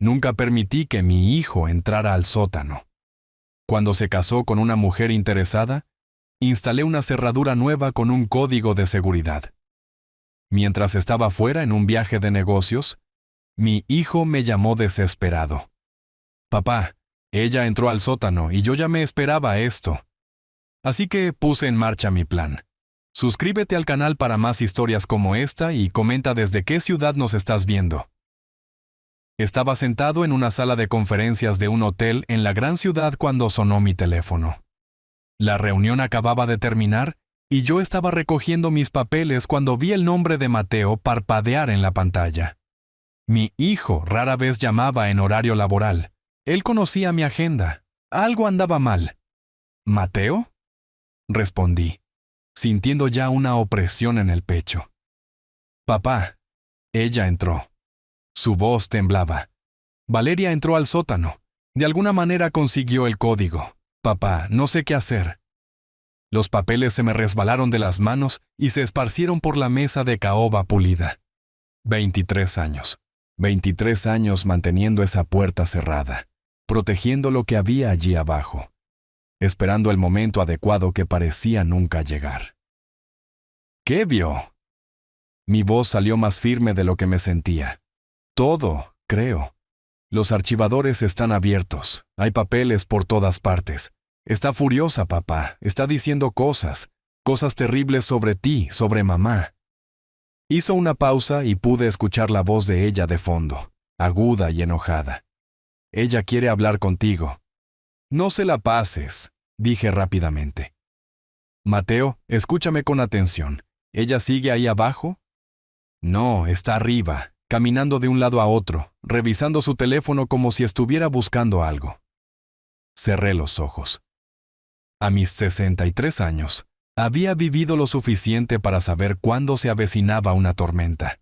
Nunca permití que mi hijo entrara al sótano. Cuando se casó con una mujer interesada, instalé una cerradura nueva con un código de seguridad. Mientras estaba fuera en un viaje de negocios, mi hijo me llamó desesperado. Papá, ella entró al sótano y yo ya me esperaba esto. Así que puse en marcha mi plan. Suscríbete al canal para más historias como esta y comenta desde qué ciudad nos estás viendo. Estaba sentado en una sala de conferencias de un hotel en la gran ciudad cuando sonó mi teléfono. La reunión acababa de terminar y yo estaba recogiendo mis papeles cuando vi el nombre de Mateo parpadear en la pantalla. Mi hijo rara vez llamaba en horario laboral. Él conocía mi agenda. Algo andaba mal. ¿Mateo? Respondí, sintiendo ya una opresión en el pecho. Papá. Ella entró. Su voz temblaba. Valeria entró al sótano. De alguna manera consiguió el código. Papá, no sé qué hacer. Los papeles se me resbalaron de las manos y se esparcieron por la mesa de caoba pulida. 23 años. 23 años manteniendo esa puerta cerrada, protegiendo lo que había allí abajo, esperando el momento adecuado que parecía nunca llegar. ¿Qué vio? Mi voz salió más firme de lo que me sentía. Todo, creo. Los archivadores están abiertos. Hay papeles por todas partes. Está furiosa, papá. Está diciendo cosas terribles sobre ti, sobre mamá. Hizo una pausa y pude escuchar la voz de ella de fondo, aguda y enojada. Ella quiere hablar contigo. No se la pases, dije rápidamente. Mateo, escúchame con atención. ¿Ella sigue ahí abajo? No, está arriba, caminando de un lado a otro, revisando su teléfono como si estuviera buscando algo. Cerré los ojos. A mis 63 años, había vivido lo suficiente para saber cuándo se avecinaba una tormenta.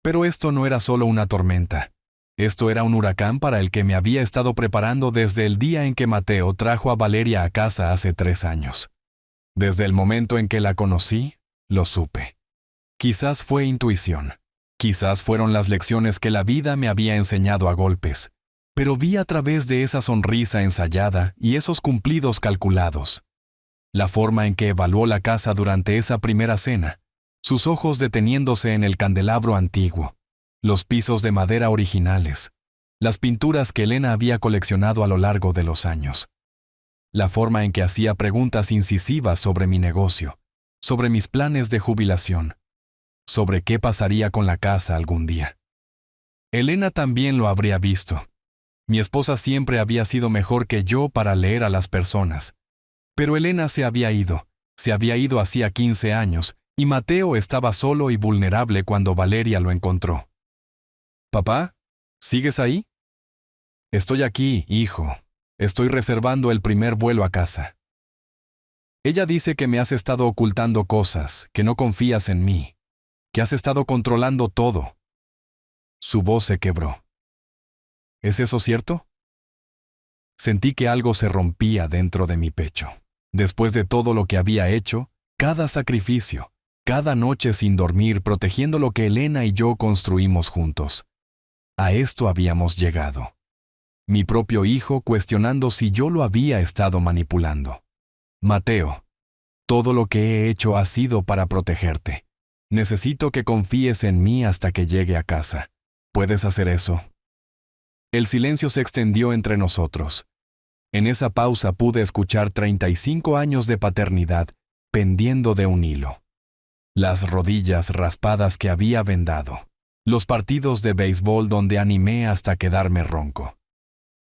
Pero esto no era solo una tormenta. Esto era un huracán para el que me había estado preparando desde el día en que Mateo trajo a Valeria a casa hace 3 años. Desde el momento en que la conocí, lo supe. Quizás fue intuición. Quizás fueron las lecciones que la vida me había enseñado a golpes. Pero vi a través de esa sonrisa ensayada y esos cumplidos calculados. La forma en que evaluó la casa durante esa primera cena, sus ojos deteniéndose en el candelabro antiguo, los pisos de madera originales, las pinturas que Elena había coleccionado a lo largo de los años. La forma en que hacía preguntas incisivas sobre mi negocio, sobre mis planes de jubilación, sobre qué pasaría con la casa algún día. Elena también lo habría visto. Mi esposa siempre había sido mejor que yo para leer a las personas. Pero Elena se había ido hacía 15 años, y Mateo estaba solo y vulnerable cuando Valeria lo encontró. «Papá, ¿sigues ahí?» «Estoy aquí, hijo. Estoy reservando el primer vuelo a casa. Ella dice que me has estado ocultando cosas, que no confías en mí, que has estado controlando todo». Su voz se quebró. ¿Es eso cierto? Sentí que algo se rompía dentro de mi pecho. Después de todo lo que había hecho, cada sacrificio, cada noche sin dormir protegiendo lo que Elena y yo construimos juntos. A esto habíamos llegado. Mi propio hijo cuestionando si yo lo había estado manipulando. Mateo, todo lo que he hecho ha sido para protegerte. Necesito que confíes en mí hasta que llegue a casa. ¿Puedes hacer eso? El silencio se extendió entre nosotros. En esa pausa pude escuchar 35 años de paternidad pendiendo de un hilo. Las rodillas raspadas que había vendado. Los partidos de béisbol donde animé hasta quedarme ronco.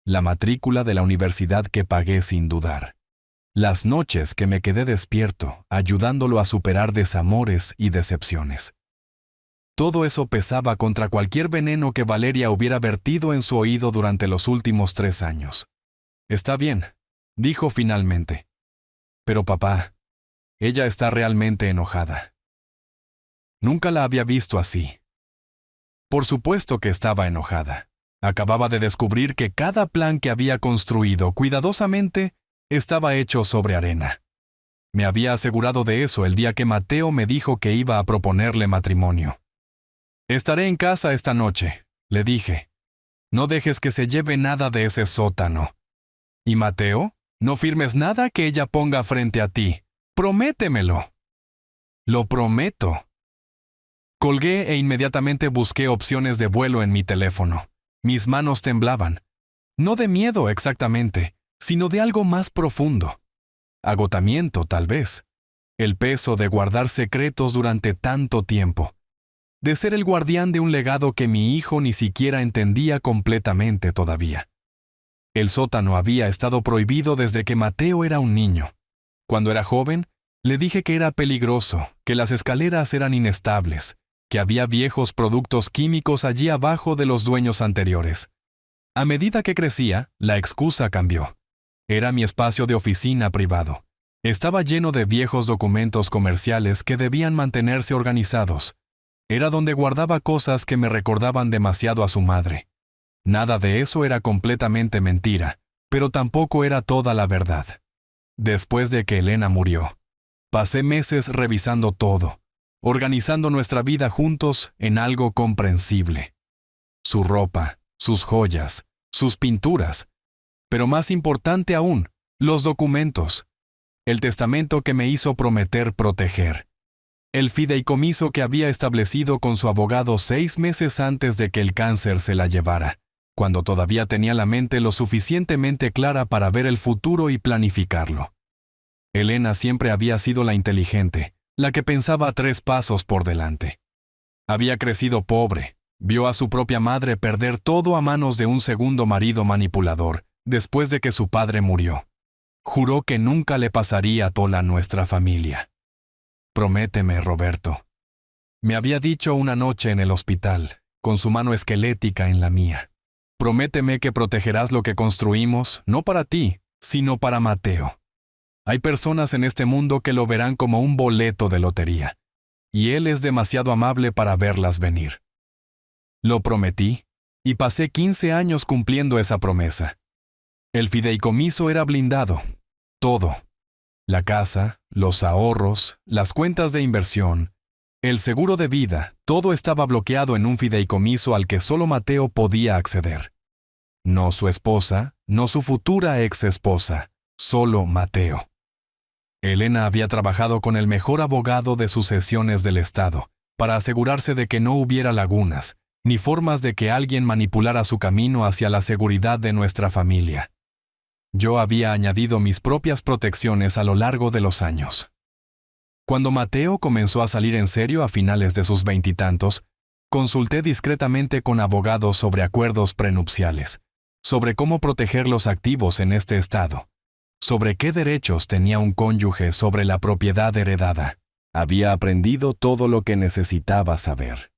La matrícula de la universidad que pagué sin dudar. Las noches que me quedé despierto, ayudándolo a superar desamores y decepciones. Todo eso pesaba contra cualquier veneno que Valeria hubiera vertido en su oído durante los últimos 3 años. «Está bien», dijo finalmente. «Pero papá, ella está realmente enojada». Nunca la había visto así. Por supuesto que estaba enojada. Acababa de descubrir que cada plan que había construido cuidadosamente estaba hecho sobre arena. Me había asegurado de eso el día que Mateo me dijo que iba a proponerle matrimonio. «Estaré en casa esta noche», le dije. No dejes que se lleve nada de ese sótano. Y Mateo, no firmes nada que ella ponga frente a ti. Prométemelo. Lo prometo. Colgué e inmediatamente busqué opciones de vuelo en mi teléfono. Mis manos temblaban. No de miedo exactamente, sino de algo más profundo. Agotamiento, tal vez. El peso de guardar secretos durante tanto tiempo. De ser el guardián de un legado que mi hijo ni siquiera entendía completamente todavía. El sótano había estado prohibido desde que Mateo era un niño. Cuando era joven, le dije que era peligroso, que las escaleras eran inestables, que había viejos productos químicos allí abajo de los dueños anteriores. A medida que crecía, la excusa cambió. Era mi espacio de oficina privado. Estaba lleno de viejos documentos comerciales que debían mantenerse organizados. Era donde guardaba cosas que me recordaban demasiado a su madre. Nada de eso era completamente mentira, pero tampoco era toda la verdad. Después de que Elena murió, pasé meses revisando todo, organizando nuestra vida juntos en algo comprensible. Su ropa, sus joyas, sus pinturas, pero más importante aún, los documentos. El testamento que me hizo prometer proteger. El fideicomiso que había establecido con su abogado 6 meses antes de que el cáncer se la llevara, cuando todavía tenía la mente lo suficientemente clara para ver el futuro y planificarlo. Elena siempre había sido la inteligente, la que pensaba 3 pasos por delante. Había crecido pobre, vio a su propia madre perder todo a manos de un segundo marido manipulador, después de que su padre murió. Juró que nunca le pasaría sola a nuestra familia. Prométeme, Roberto. Me había dicho una noche en el hospital, con su mano esquelética en la mía. Prométeme que protegerás lo que construimos, no para ti, sino para Mateo. Hay personas en este mundo que lo verán como un boleto de lotería, y él es demasiado amable para verlas venir. Lo prometí, y pasé 15 años cumpliendo esa promesa. El fideicomiso era blindado. Todo. La casa, los ahorros, las cuentas de inversión, el seguro de vida, todo estaba bloqueado en un fideicomiso al que solo Mateo podía acceder. No su esposa, no su futura ex esposa, solo Mateo. Elena había trabajado con el mejor abogado de sucesiones del Estado, para asegurarse de que no hubiera lagunas, ni formas de que alguien manipulara su camino hacia la seguridad de nuestra familia. Yo había añadido mis propias protecciones a lo largo de los años. Cuando Mateo comenzó a salir en serio a finales de sus 20 y tantos, consulté discretamente con abogados sobre acuerdos prenupciales, sobre cómo proteger los activos en este estado, sobre qué derechos tenía un cónyuge sobre la propiedad heredada. Había aprendido todo lo que necesitaba saber.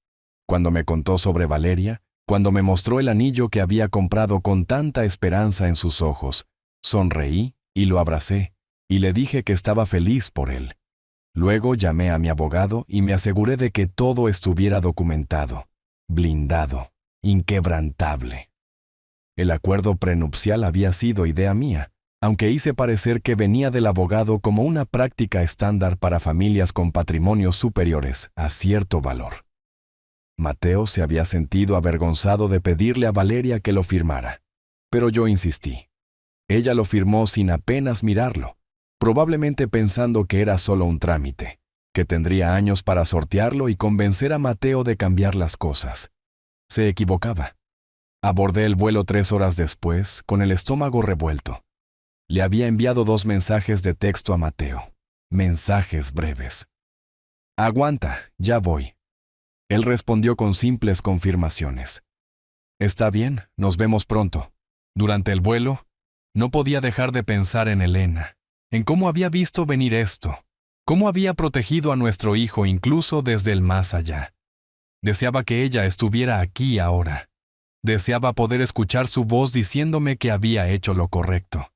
Cuando me contó sobre Valeria, cuando me mostró el anillo que había comprado con tanta esperanza en sus ojos, sonreí y lo abracé, y le dije que estaba feliz por él. Luego llamé a mi abogado y me aseguré de que todo estuviera documentado, blindado, inquebrantable. El acuerdo prenupcial había sido idea mía, aunque hice parecer que venía del abogado como una práctica estándar para familias con patrimonios superiores a cierto valor. Mateo se había sentido avergonzado de pedirle a Valeria que lo firmara, pero yo insistí. Ella lo firmó sin apenas mirarlo, probablemente pensando que era solo un trámite, que tendría años para sortearlo y convencer a Mateo de cambiar las cosas. Se equivocaba. Abordé el vuelo 3 horas después, con el estómago revuelto. Le había enviado 2 mensajes de texto a Mateo, mensajes breves. «Aguanta, ya voy». Él respondió con simples confirmaciones. «Está bien, nos vemos pronto». Durante el vuelo, no podía dejar de pensar en Elena, en cómo había visto venir esto, cómo había protegido a nuestro hijo incluso desde el más allá. Deseaba que ella estuviera aquí ahora. Deseaba poder escuchar su voz diciéndome que había hecho lo correcto.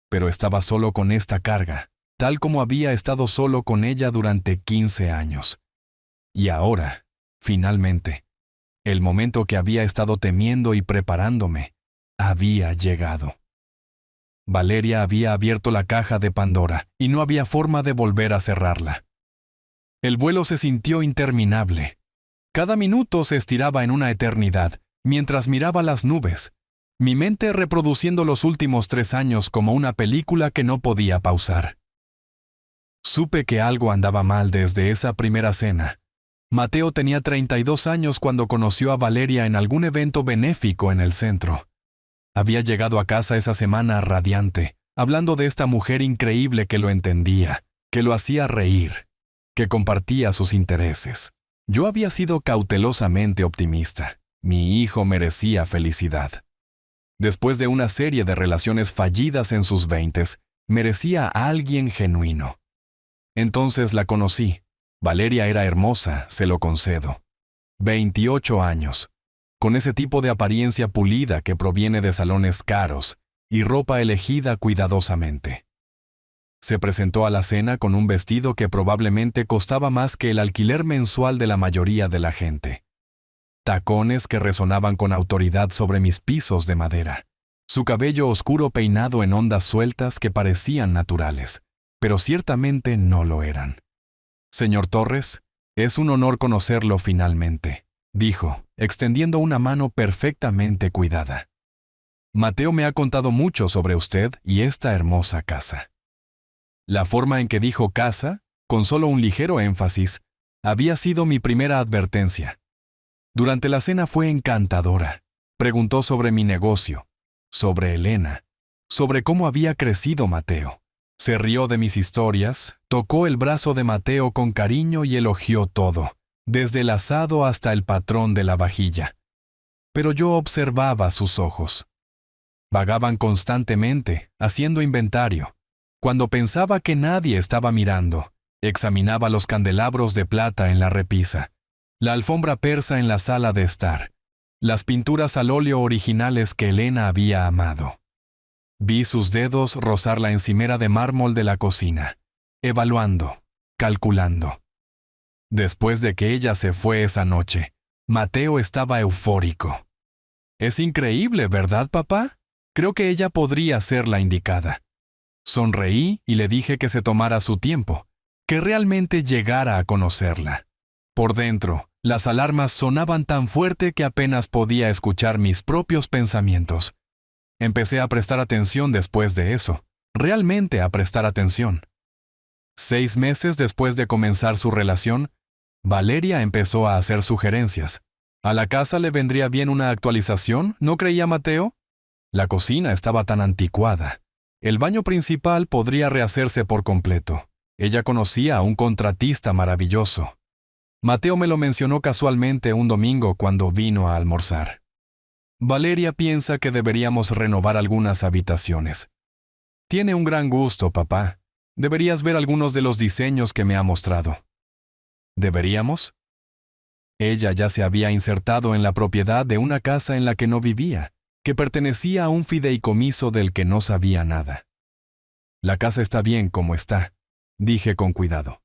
Pero estaba solo con esta carga, tal como había estado solo con ella durante 15 años. Y ahora, finalmente, el momento que había estado temiendo y preparándome, había llegado. Valeria había abierto la caja de Pandora y no había forma de volver a cerrarla. El vuelo se sintió interminable. Cada minuto se estiraba en una eternidad, mientras miraba las nubes, mi mente reproduciendo los últimos 3 años como una película que no podía pausar. Supe que algo andaba mal desde esa primera cena. Mateo tenía 32 años cuando conoció a Valeria en algún evento benéfico en el centro. Había llegado a casa esa semana radiante, hablando de esta mujer increíble que lo entendía, que lo hacía reír, que compartía sus intereses. Yo había sido cautelosamente optimista. Mi hijo merecía felicidad. Después de una serie de relaciones fallidas en sus 20s, merecía a alguien genuino. Entonces la conocí. Valeria era hermosa, se lo concedo. 28 años, con ese tipo de apariencia pulida que proviene de salones caros y ropa elegida cuidadosamente. Se presentó a la cena con un vestido que probablemente costaba más que el alquiler mensual de la mayoría de la gente. Tacones que resonaban con autoridad sobre mis pisos de madera. Su cabello oscuro peinado en ondas sueltas que parecían naturales, pero ciertamente no lo eran. «Señor Torres, es un honor conocerlo finalmente», dijo, extendiendo una mano perfectamente cuidada. «Mateo me ha contado mucho sobre usted y esta hermosa casa». La forma en que dijo casa, con solo un ligero énfasis, había sido mi primera advertencia. Durante la cena fue encantadora. Preguntó sobre mi negocio, sobre Elena, sobre cómo había crecido Mateo. Se rió de mis historias, tocó el brazo de Mateo con cariño y elogió todo, desde el asado hasta el patrón de la vajilla. Pero yo observaba sus ojos. Vagaban constantemente, haciendo inventario. Cuando pensaba que nadie estaba mirando, examinaba los candelabros de plata en la repisa, la alfombra persa en la sala de estar, las pinturas al óleo originales que Elena había amado. Vi sus dedos rozar la encimera de mármol de la cocina, evaluando, calculando. Después de que ella se fue esa noche, Mateo estaba eufórico. «Es increíble, ¿verdad, papá? Creo que ella podría ser la indicada». Sonreí y le dije que se tomara su tiempo, que realmente llegara a conocerla. Por dentro, las alarmas sonaban tan fuerte que apenas podía escuchar mis propios pensamientos. Empecé a prestar atención después de eso, realmente a prestar atención. 6 meses después de comenzar su relación, Valeria empezó a hacer sugerencias. ¿A la casa le vendría bien una actualización? ¿No creía Mateo? La cocina estaba tan anticuada. El baño principal podría rehacerse por completo. Ella conocía a un contratista maravilloso. Mateo me lo mencionó casualmente un domingo cuando vino a almorzar. Valeria piensa que deberíamos renovar algunas habitaciones. Tiene un gran gusto, papá. Deberías ver algunos de los diseños que me ha mostrado. ¿Deberíamos? Ella ya se había insertado en la propiedad de una casa en la que no vivía, que pertenecía a un fideicomiso del que no sabía nada. La casa está bien como está, dije con cuidado.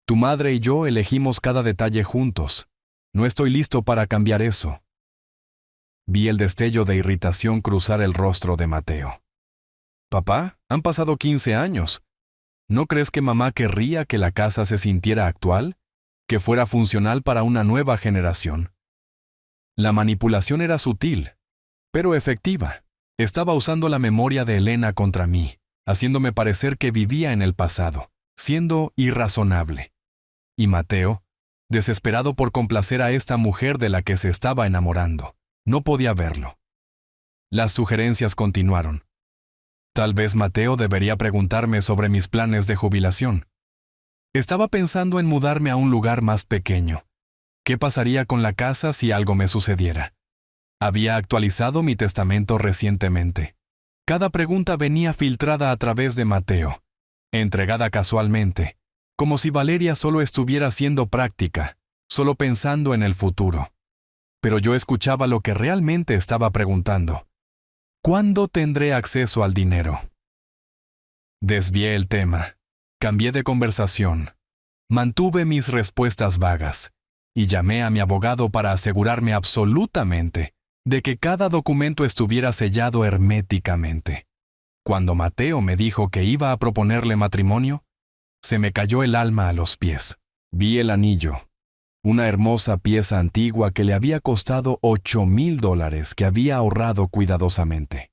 Tu madre y yo elegimos cada detalle juntos. No estoy listo para cambiar eso. Vi el destello de irritación cruzar el rostro de Mateo. Papá, han pasado 15 años. ¿No crees que mamá querría que la casa se sintiera actual? ¿Que fuera funcional para una nueva generación? La manipulación era sutil, pero efectiva. Estaba usando la memoria de Elena contra mí, haciéndome parecer que vivía en el pasado, siendo irrazonable. Y Mateo, desesperado por complacer a esta mujer de la que se estaba enamorando, no podía verlo. Las sugerencias continuaron. Tal vez Mateo debería preguntarme sobre mis planes de jubilación. Estaba pensando en mudarme a un lugar más pequeño. ¿Qué pasaría con la casa si algo me sucediera? Había actualizado mi testamento recientemente. Cada pregunta venía filtrada a través de Mateo, entregada casualmente, como si Valeria solo estuviera siendo práctica, solo pensando en el futuro. Pero yo escuchaba lo que realmente estaba preguntando. ¿Cuándo tendré acceso al dinero? Desvié el tema. Cambié de conversación. Mantuve mis respuestas vagas y llamé a mi abogado para asegurarme absolutamente de que cada documento estuviera sellado herméticamente. Cuando Mateo me dijo que iba a proponerle matrimonio, se me cayó el alma a los pies. Vi el anillo. una hermosa pieza antigua que le había costado $8,000 que había ahorrado cuidadosamente.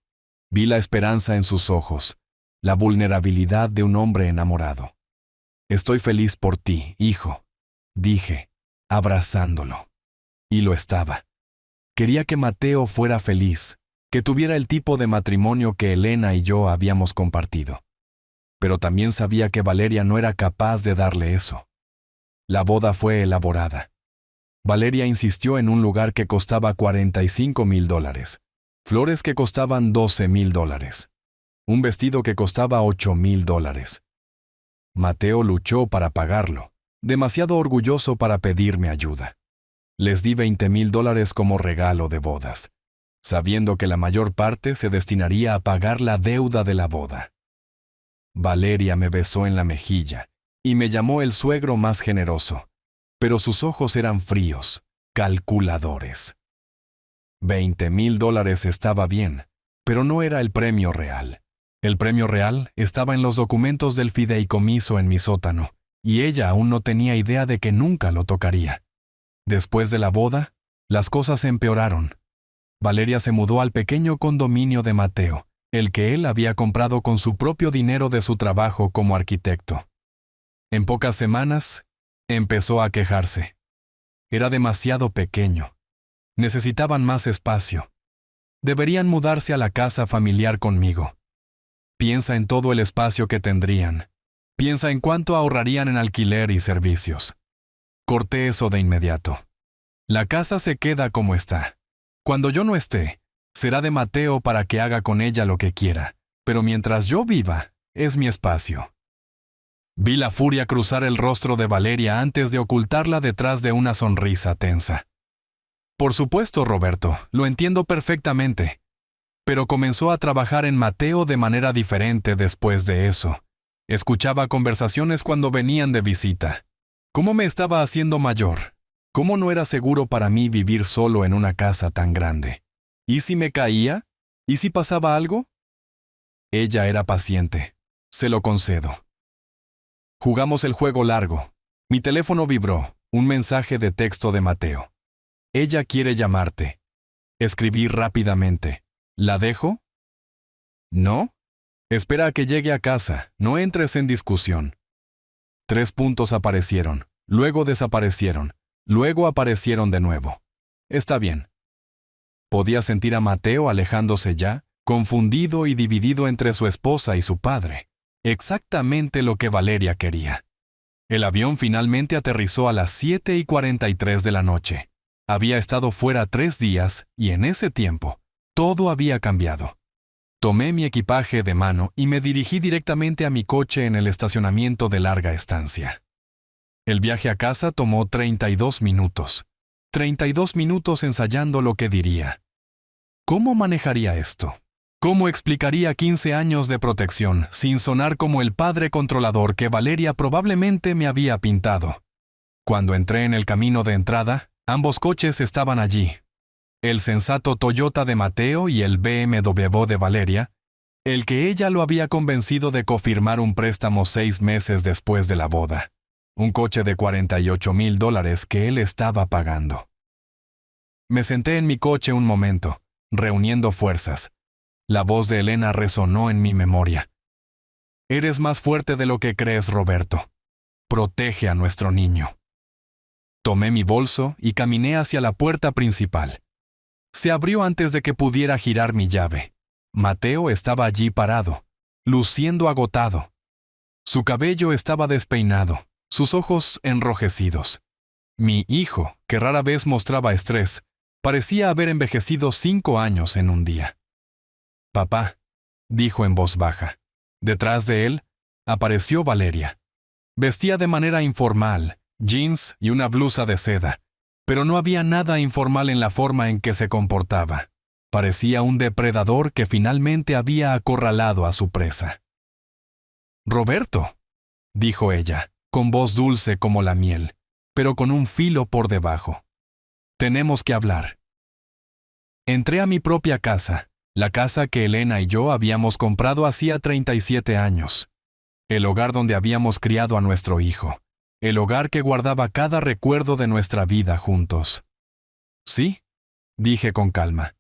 Vi la esperanza en sus ojos, la vulnerabilidad de un hombre enamorado. «Estoy feliz por ti, hijo», dije, abrazándolo. Y lo estaba. Quería que Mateo fuera feliz, que tuviera el tipo de matrimonio que Elena y yo habíamos compartido. Pero también sabía que Valeria no era capaz de darle eso. La boda fue elaborada. Valeria insistió en un lugar que costaba $45,000, flores que costaban $12,000, un vestido que costaba $8,000. Mateo luchó para pagarlo, demasiado orgulloso para pedirme ayuda. Les di $20,000 como regalo de bodas, sabiendo que la mayor parte se destinaría a pagar la deuda de la boda. Valeria me besó en la mejilla y me llamó el suegro más generoso, pero sus ojos eran fríos, calculadores. $20,000 estaba bien, pero no era el premio real. El premio real estaba en los documentos del fideicomiso en mi sótano, y ella aún no tenía idea de que nunca lo tocaría. Después de la boda, las cosas empeoraron. Valeria se mudó al pequeño condominio de Mateo, el que él había comprado con su propio dinero de su trabajo como arquitecto. En pocas semanas, empezó a quejarse. Era demasiado pequeño. Necesitaban más espacio. Deberían mudarse a la casa familiar conmigo. Piensa en todo el espacio que tendrían. Piensa en cuánto ahorrarían en alquiler y servicios. Corté eso de inmediato. La casa se queda como está. Cuando yo no esté, será de Mateo para que haga con ella lo que quiera, pero mientras yo viva, es mi espacio. Vi la furia cruzar el rostro de Valeria antes de ocultarla detrás de una sonrisa tensa. Por supuesto, Roberto, lo entiendo perfectamente. Pero comenzó a trabajar en Mateo de manera diferente después de eso. Escuchaba conversaciones cuando venían de visita. ¿Cómo me estaba haciendo mayor? ¿Cómo no era seguro para mí vivir solo en una casa tan grande? ¿Y si me caía? ¿Y si pasaba algo? Ella era paciente. Se lo concedo. Jugamos el juego largo. Mi teléfono vibró. Un mensaje de texto de Mateo. Ella quiere llamarte. Escribí rápidamente. ¿La dejo? ¿No? Espera a que llegue a casa. No entres en discusión. 3 puntos aparecieron. Luego desaparecieron. Luego aparecieron de nuevo. Está bien. Podía sentir a Mateo alejándose ya, confundido y dividido entre su esposa y su padre. Exactamente lo que Valeria quería. El avión finalmente aterrizó a las 7:43 de la noche. Había estado fuera 3 días y en ese tiempo, todo había cambiado. Tomé mi equipaje de mano y me dirigí directamente a mi coche en el estacionamiento de larga estancia. El viaje a casa tomó 32 minutos. 32 minutos ensayando lo que diría. ¿Cómo manejaría esto? ¿Cómo explicaría 15 años de protección sin sonar como el padre controlador que Valeria probablemente me había pintado? Cuando entré en el camino de entrada, ambos coches estaban allí. El sensato Toyota de Mateo y el BMW de Valeria, el que ella lo había convencido de confirmar un préstamo 6 meses después de la boda. Un coche de $48,000 que él estaba pagando. Me senté en mi coche un momento, reuniendo fuerzas. La voz de Elena resonó en mi memoria. Eres más fuerte de lo que crees, Roberto. Protege a nuestro niño. Tomé mi bolso y caminé hacia la puerta principal. Se abrió antes de que pudiera girar mi llave. Mateo estaba allí parado, luciendo agotado. Su cabello estaba despeinado, sus ojos enrojecidos. Mi hijo, que rara vez mostraba estrés, parecía haber envejecido 5 años en un día. «Papá», dijo en voz baja. Detrás de él, apareció Valeria. Vestía de manera informal, jeans y una blusa de seda, pero no había nada informal en la forma en que se comportaba. Parecía un depredador que finalmente había acorralado a su presa. «Roberto», dijo ella, con voz dulce como la miel, pero con un filo por debajo. «Tenemos que hablar». Entré a mi propia casa, la casa que Elena y yo habíamos comprado hacía 37 años. El hogar donde habíamos criado a nuestro hijo. el hogar que guardaba cada recuerdo de nuestra vida juntos. ¿Sí? Dije con calma.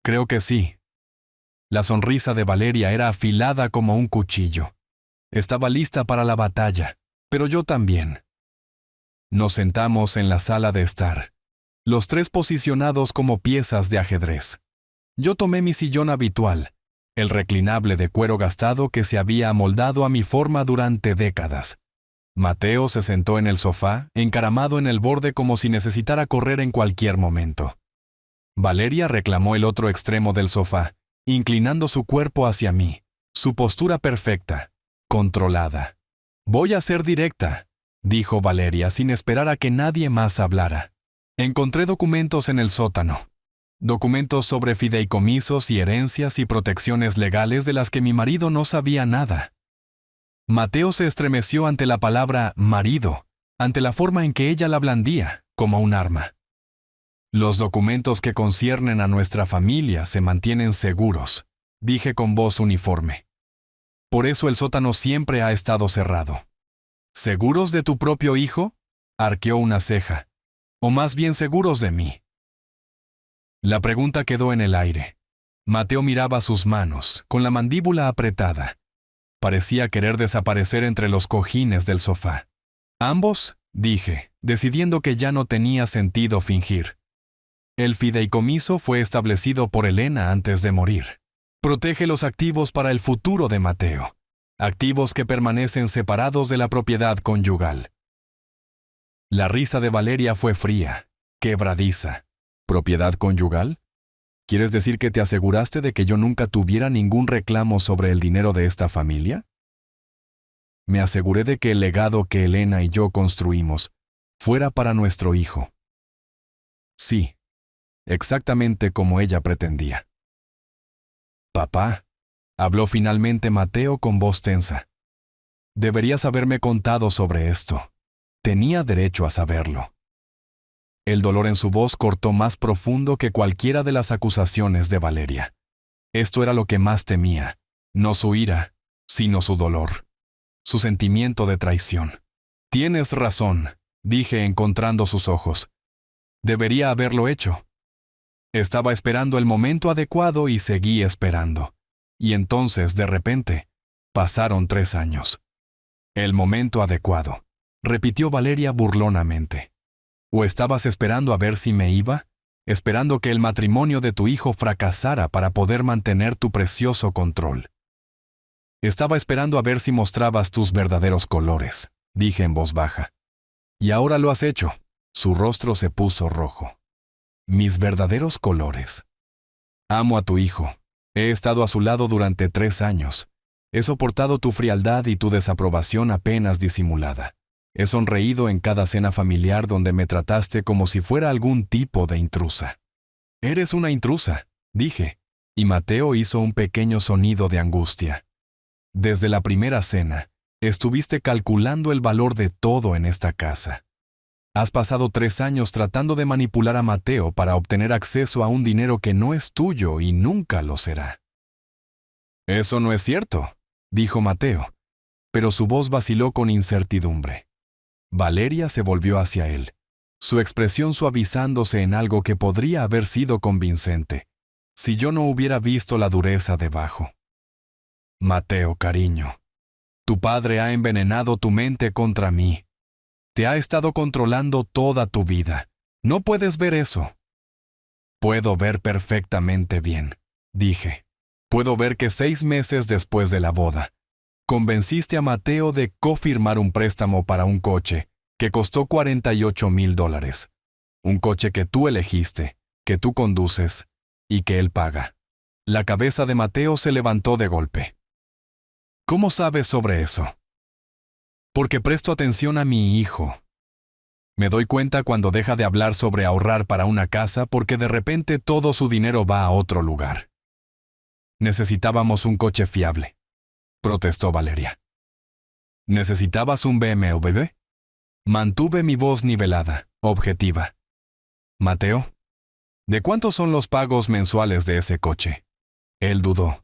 Creo que sí. La sonrisa de Valeria era afilada como un cuchillo. Estaba lista para la batalla, pero yo también. Nos sentamos en la sala de estar, los tres posicionados como piezas de ajedrez. Yo tomé mi sillón habitual, el reclinable de cuero gastado que se había amoldado a mi forma durante décadas. Mateo se sentó en el sofá, encaramado en el borde como si necesitara correr en cualquier momento. Valeria reclamó el otro extremo del sofá, inclinando su cuerpo hacia mí, su postura perfecta, controlada. «Voy a ser directa», dijo Valeria sin esperar a que nadie más hablara. «Encontré documentos en el sótano. Documentos sobre fideicomisos y herencias y protecciones legales de las que mi marido no sabía nada». Mateo se estremeció ante la palabra marido, ante la forma en que ella la blandía, como un arma. «Los documentos que conciernen a nuestra familia se mantienen seguros», dije con voz uniforme. «Por eso el sótano siempre ha estado cerrado». «¿Seguros de tu propio hijo?», arqueó una ceja. «O más bien seguros de mí». La pregunta quedó en el aire. Mateo miraba sus manos, con la mandíbula apretada. Parecía querer desaparecer entre los cojines del sofá. «¿Ambos?», dije, decidiendo que ya no tenía sentido fingir. «El fideicomiso fue establecido por Elena antes de morir. Protege los activos para el futuro de Mateo. Activos que permanecen separados de la propiedad conyugal». La risa de Valeria fue fría, quebradiza. «¿Propiedad conyugal? ¿Quieres decir que te aseguraste de que yo nunca tuviera ningún reclamo sobre el dinero de esta familia?» «Me aseguré de que el legado que Elena y yo construimos fuera para nuestro hijo». «Sí, exactamente como ella pretendía». «Papá», habló finalmente Mateo con voz tensa. «Deberías haberme contado sobre esto. Tenía derecho a saberlo». El dolor en su voz cortó más profundo que cualquiera de las acusaciones de Valeria. Esto era lo que más temía, no su ira, sino su dolor, su sentimiento de traición. «Tienes razón», dije encontrando sus ojos. «Debería haberlo hecho». Estaba esperando el momento adecuado y seguí esperando. Y entonces, de repente, pasaron 3 años. «El momento adecuado», repitió Valeria burlonamente. ¿O estabas esperando a ver si me iba? ¿Esperando que el matrimonio de tu hijo fracasara para poder mantener tu precioso control? «Estaba esperando a ver si mostrabas tus verdaderos colores», dije en voz baja. «Y ahora lo has hecho». Su rostro se puso rojo. «¿Mis verdaderos colores?» «Amo a tu hijo. He estado a su lado durante 3 años. He soportado tu frialdad y tu desaprobación apenas disimulada. He sonreído en cada cena familiar donde me trataste como si fuera algún tipo de intrusa». «Eres una intrusa», dije, y Mateo hizo un pequeño sonido de angustia. «Desde la primera cena, estuviste calculando el valor de todo en esta casa. Has pasado 3 años tratando de manipular a Mateo para obtener acceso a un dinero que no es tuyo y nunca lo será». «Eso no es cierto», dijo Mateo, pero su voz vaciló con incertidumbre. Valeria se volvió hacia él, su expresión suavizándose en algo que podría haber sido convincente, si yo no hubiera visto la dureza debajo. «Mateo, cariño, tu padre ha envenenado tu mente contra mí. Te ha estado controlando toda tu vida. ¿No puedes ver eso?» «Puedo ver perfectamente bien», dije. «Puedo ver que 6 meses después de la boda, convenciste a Mateo de cofirmar un préstamo para un coche que costó $48,000. Un coche que tú elegiste, que tú conduces y que él paga». La cabeza de Mateo se levantó de golpe. «¿Cómo sabes sobre eso?» «Porque presto atención a mi hijo. Me doy cuenta cuando deja de hablar sobre ahorrar para una casa porque de repente todo su dinero va a otro lugar». «Necesitábamos un coche fiable», protestó Valeria. «¿Necesitabas un BMW?» Mantuve mi voz nivelada, objetiva. «Mateo, ¿de cuántos son los pagos mensuales de ese coche?» Él dudó.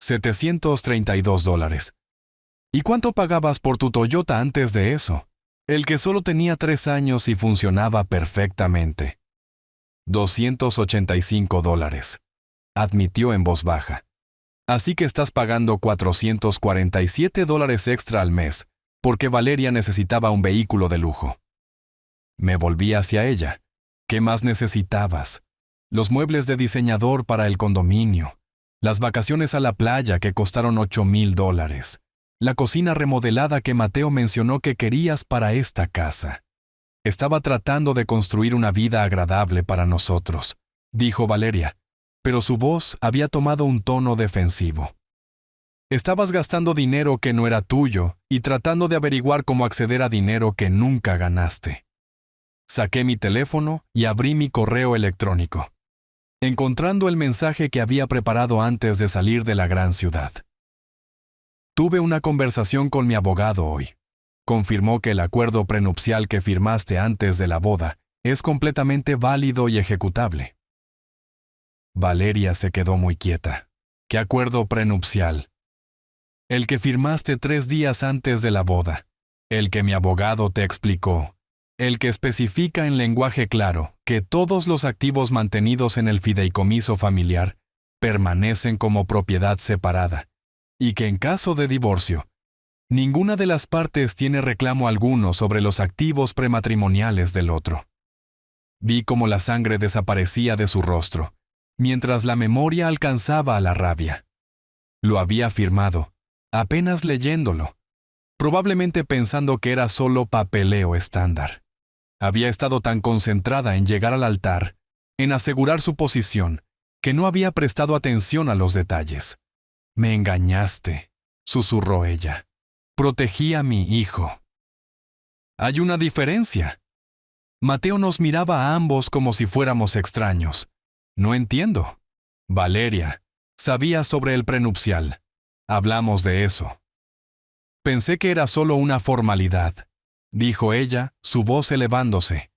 $732. ¿Y cuánto pagabas por tu Toyota antes de eso? El que solo tenía 3 años y funcionaba perfectamente. $285, admitió en voz baja. Así que estás pagando $447 extra al mes, porque Valeria necesitaba un vehículo de lujo. Me volví hacia ella. ¿Qué más necesitabas? Los muebles de diseñador para el condominio, las vacaciones a la playa que costaron $8,000, la cocina remodelada que Mateo mencionó que querías para esta casa. Estaba tratando de construir una vida agradable para nosotros, dijo Valeria, pero su voz había tomado un tono defensivo. Estabas gastando dinero que no era tuyo y tratando de averiguar cómo acceder a dinero que nunca ganaste. Saqué mi teléfono y abrí mi correo electrónico, encontrando el mensaje que había preparado antes de salir de la gran ciudad. Tuve una conversación con mi abogado hoy. Confirmó que el acuerdo prenupcial que firmaste antes de la boda es completamente válido y ejecutable. Valeria se quedó muy quieta. ¿Qué acuerdo prenupcial? El que firmaste 3 días antes de la boda. El que mi abogado te explicó. El que especifica en lenguaje claro que todos los activos mantenidos en el fideicomiso familiar permanecen como propiedad separada y que en caso de divorcio, ninguna de las partes tiene reclamo alguno sobre los activos prematrimoniales del otro. Vi cómo la sangre desaparecía de su rostro, mientras la memoria alcanzaba a la rabia. Lo había firmado, apenas leyéndolo, probablemente pensando que era solo papeleo estándar. Había estado tan concentrada en llegar al altar, en asegurar su posición, que no había prestado atención a los detalles. Me engañaste, susurró ella. Protegí a mi hijo. Hay una diferencia. Mateo nos miraba a ambos como si fuéramos extraños. No entiendo. Valeria, sabía sobre el prenupcial. Hablamos de eso. Pensé que era solo una formalidad, dijo ella, su voz elevándose.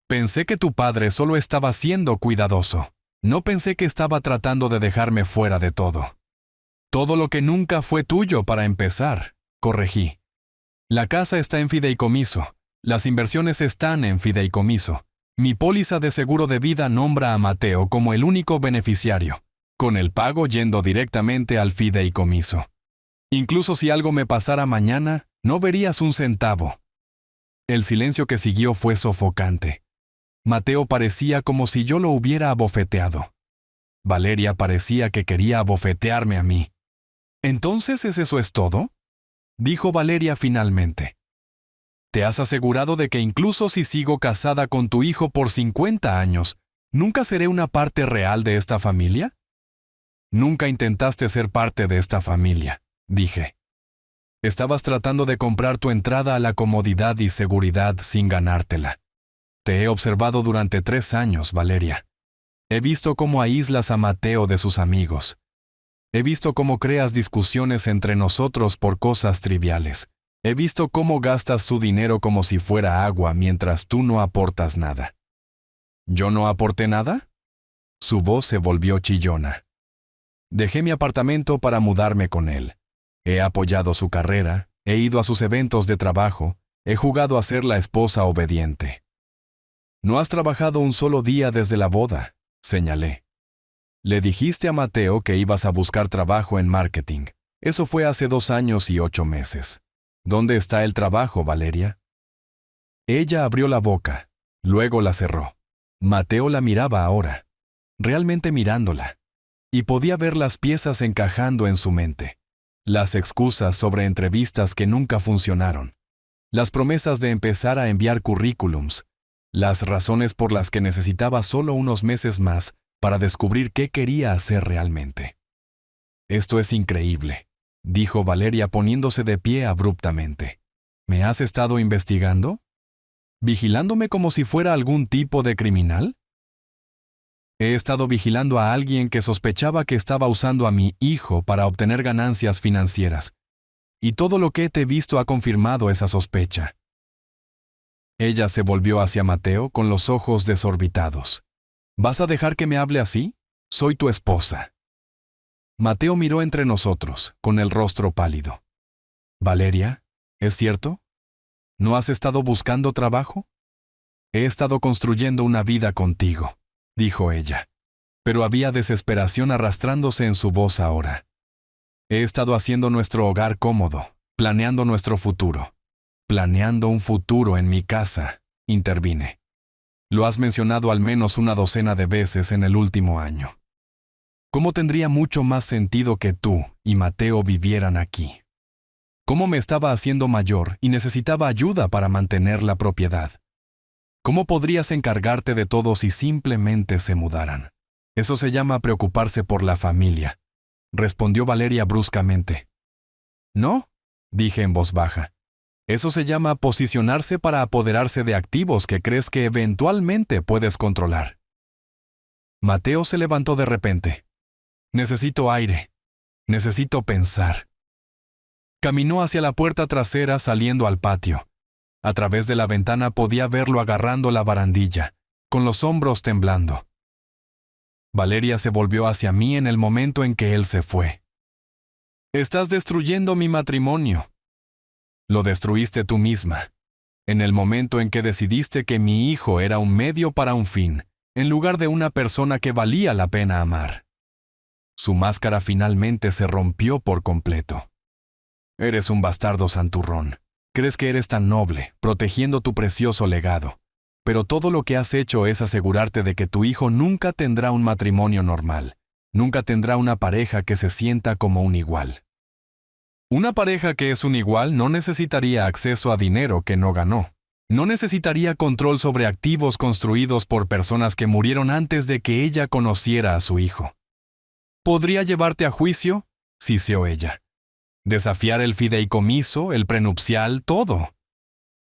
Pensé que tu padre solo estaba siendo cuidadoso. No pensé que estaba tratando de dejarme fuera de todo. Todo lo que nunca fue tuyo para empezar, corregí. La casa está en fideicomiso. Las inversiones están en fideicomiso. Mi póliza de seguro de vida nombra a Mateo como el único beneficiario, con el pago yendo directamente al fideicomiso. Incluso si algo me pasara mañana, no verías un centavo. El silencio que siguió fue sofocante. Mateo parecía como si yo lo hubiera abofeteado. Valeria parecía que quería abofetearme a mí. ¿Entonces eso es todo?, dijo Valeria finalmente. ¿Te has asegurado de que incluso si sigo casada con tu hijo por 50 años, nunca seré una parte real de esta familia? Nunca intentaste ser parte de esta familia, dije. Estabas tratando de comprar tu entrada a la comodidad y seguridad sin ganártela. Te he observado durante 3 años, Valeria. He visto cómo aíslas a Mateo de sus amigos. He visto cómo creas discusiones entre nosotros por cosas triviales. He visto cómo gastas tu dinero como si fuera agua mientras tú no aportas nada. ¿Yo no aporté nada? Su voz se volvió chillona. Dejé mi apartamento para mudarme con él. He apoyado su carrera, he ido a sus eventos de trabajo, he jugado a ser la esposa obediente. No has trabajado un solo día desde la boda, señalé. Le dijiste a Mateo que ibas a buscar trabajo en marketing. Eso fue hace 2 años y 8 meses. ¿Dónde está el trabajo, Valeria? Ella abrió la boca, luego la cerró. Mateo la miraba ahora, realmente mirándola, y podía ver las piezas encajando en su mente. Las excusas sobre entrevistas que nunca funcionaron, las promesas de empezar a enviar currículums, las razones por las que necesitaba solo unos meses más para descubrir qué quería hacer realmente. Esto es increíble, dijo Valeria poniéndose de pie abruptamente. ¿Me has estado investigando? ¿Vigilándome como si fuera algún tipo de criminal? He estado vigilando a alguien que sospechaba que estaba usando a mi hijo para obtener ganancias financieras, y todo lo que te he visto ha confirmado esa sospecha. Ella se volvió hacia Mateo con los ojos desorbitados. ¿Vas a dejar que me hable así? Soy tu esposa. Mateo miró entre nosotros, con el rostro pálido. Valeria, ¿es cierto? ¿No has estado buscando trabajo? He estado construyendo una vida contigo, dijo ella, pero había desesperación arrastrándose en su voz ahora. He estado haciendo nuestro hogar cómodo, planeando nuestro futuro. Planeando un futuro en mi casa, intervine. Lo has mencionado al menos una docena de veces en el último año. ¿Cómo tendría mucho más sentido que tú y Mateo vivieran aquí? ¿Cómo me estaba haciendo mayor y necesitaba ayuda para mantener la propiedad? ¿Cómo podrías encargarte de todo si simplemente se mudaran? Eso se llama preocuparse por la familia, respondió Valeria bruscamente. ¿No? Dije en voz baja. Eso se llama posicionarse para apoderarse de activos que crees que eventualmente puedes controlar. Mateo se levantó de repente. Necesito aire. Necesito pensar. Caminó hacia la puerta trasera saliendo al patio. A través de la ventana podía verlo agarrando la barandilla, con los hombros temblando. Valeria se volvió hacia mí en el momento en que él se fue. Estás destruyendo mi matrimonio. Lo destruiste tú misma, en el momento en que decidiste que mi hijo era un medio para un fin, en lugar de una persona que valía la pena amar. Su máscara finalmente se rompió por completo. Eres un bastardo santurrón. Crees que eres tan noble, protegiendo tu precioso legado. Pero todo lo que has hecho es asegurarte de que tu hijo nunca tendrá un matrimonio normal. Nunca tendrá una pareja que se sienta como un igual. Una pareja que es un igual no necesitaría acceso a dinero que no ganó. No necesitaría control sobre activos construidos por personas que murieron antes de que ella conociera a su hijo. ¿Podría llevarte a juicio? Siseó ella. Desafiar el fideicomiso, el prenupcial, todo.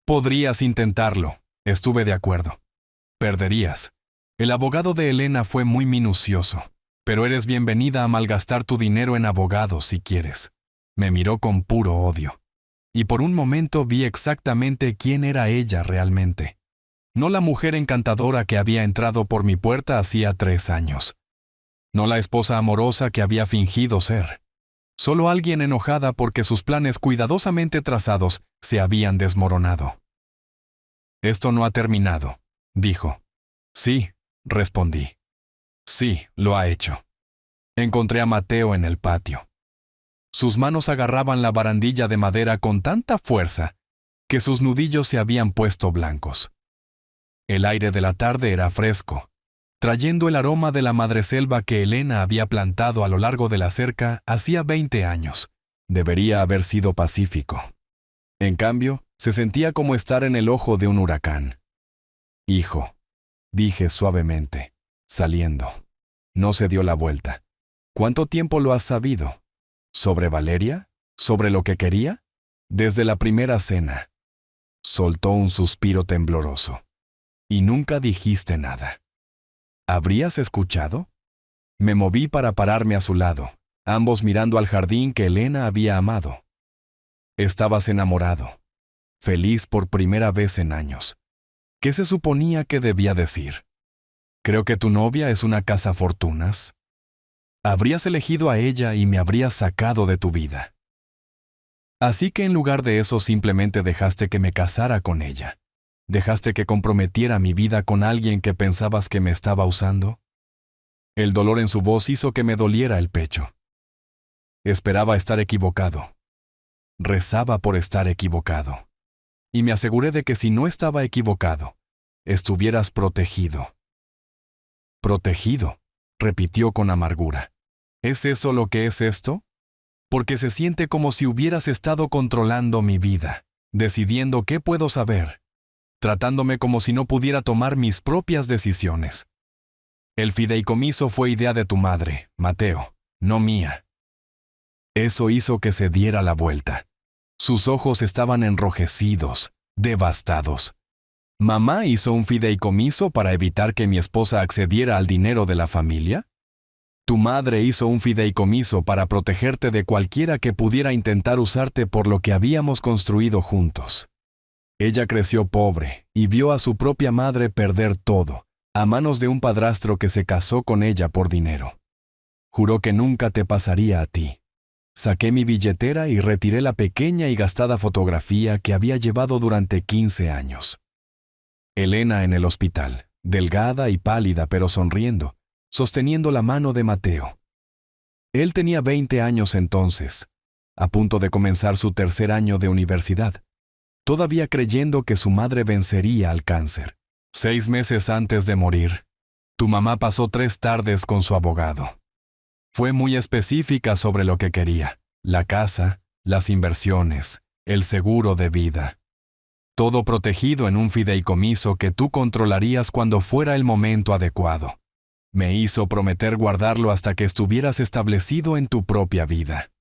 Podrías intentarlo. Estuve de acuerdo. Perderías. El abogado de Elena fue muy minucioso, pero eres bienvenida a malgastar tu dinero en abogados si quieres. Me miró con puro odio. Y por un momento vi exactamente quién era ella realmente. No la mujer encantadora que había entrado por mi puerta hacía 3 años. No la esposa amorosa que había fingido ser. Solo alguien enojada porque sus planes cuidadosamente trazados se habían desmoronado. Esto no ha terminado, dijo. Sí, respondí. Sí, lo ha hecho. Encontré a Mateo en el patio. Sus manos agarraban la barandilla de madera con tanta fuerza que sus nudillos se habían puesto blancos. El aire de la tarde era fresco, trayendo el aroma de la madreselva que Elena había plantado a lo largo de la cerca hacía 20 años. Debería haber sido pacífico. En cambio, se sentía como estar en el ojo de un huracán. Hijo, dije suavemente, saliendo. No se dio la vuelta. ¿Cuánto tiempo lo has sabido? ¿Sobre Valeria? ¿Sobre lo que quería? Desde la primera cena. Soltó un suspiro tembloroso. Y nunca dijiste nada. ¿Habrías escuchado? Me moví para pararme a su lado, ambos mirando al jardín que Elena había amado. Estabas enamorado, feliz por primera vez en años. ¿Qué se suponía que debía decir? Creo que tu novia es una cazafortunas. Habrías elegido a ella y me habrías sacado de tu vida. Así que en lugar de eso simplemente dejaste que me casara con ella. ¿Dejaste que comprometiera mi vida con alguien que pensabas que me estaba usando? El dolor en su voz hizo que me doliera el pecho. Esperaba estar equivocado. Rezaba por estar equivocado. Y me aseguré de que si no estaba equivocado, estuvieras protegido. Protegido, repitió con amargura. ¿Es eso lo que es esto? Porque se siente como si hubieras estado controlando mi vida, decidiendo qué puedo saber, tratándome como si no pudiera tomar mis propias decisiones. El fideicomiso fue idea de tu madre, Mateo, no mía. Eso hizo que se diera la vuelta. Sus ojos estaban enrojecidos, devastados. ¿Mamá hizo un fideicomiso para evitar que mi esposa accediera al dinero de la familia? Tu madre hizo un fideicomiso para protegerte de cualquiera que pudiera intentar usarte por lo que habíamos construido juntos. Ella creció pobre y vio a su propia madre perder todo, a manos de un padrastro que se casó con ella por dinero. Juró que nunca te pasaría a ti. Saqué mi billetera y retiré la pequeña y gastada fotografía que había llevado durante 15 años. Elena en el hospital, delgada y pálida pero sonriendo, sosteniendo la mano de Mateo. Él tenía 20 años entonces, a punto de comenzar su tercer año de universidad, todavía creyendo que su madre vencería al cáncer. 6 meses antes de morir, tu mamá pasó 3 tardes con su abogado. Fue muy específica sobre lo que quería: la casa, las inversiones, el seguro de vida. Todo protegido en un fideicomiso que tú controlarías cuando fuera el momento adecuado. Me hizo prometer guardarlo hasta que estuvieras establecido en tu propia vida.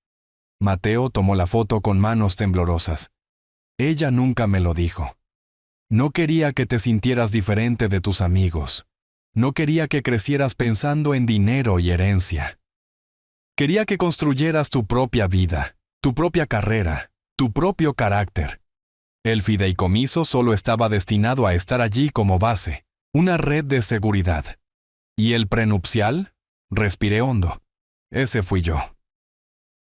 Mateo tomó la foto con manos temblorosas. Ella nunca me lo dijo. No quería que te sintieras diferente de tus amigos. No quería que crecieras pensando en dinero y herencia. Quería que construyeras tu propia vida, tu propia carrera, tu propio carácter. El fideicomiso solo estaba destinado a estar allí como base, una red de seguridad. ¿Y el prenupcial? Respiré hondo. Ese fui yo.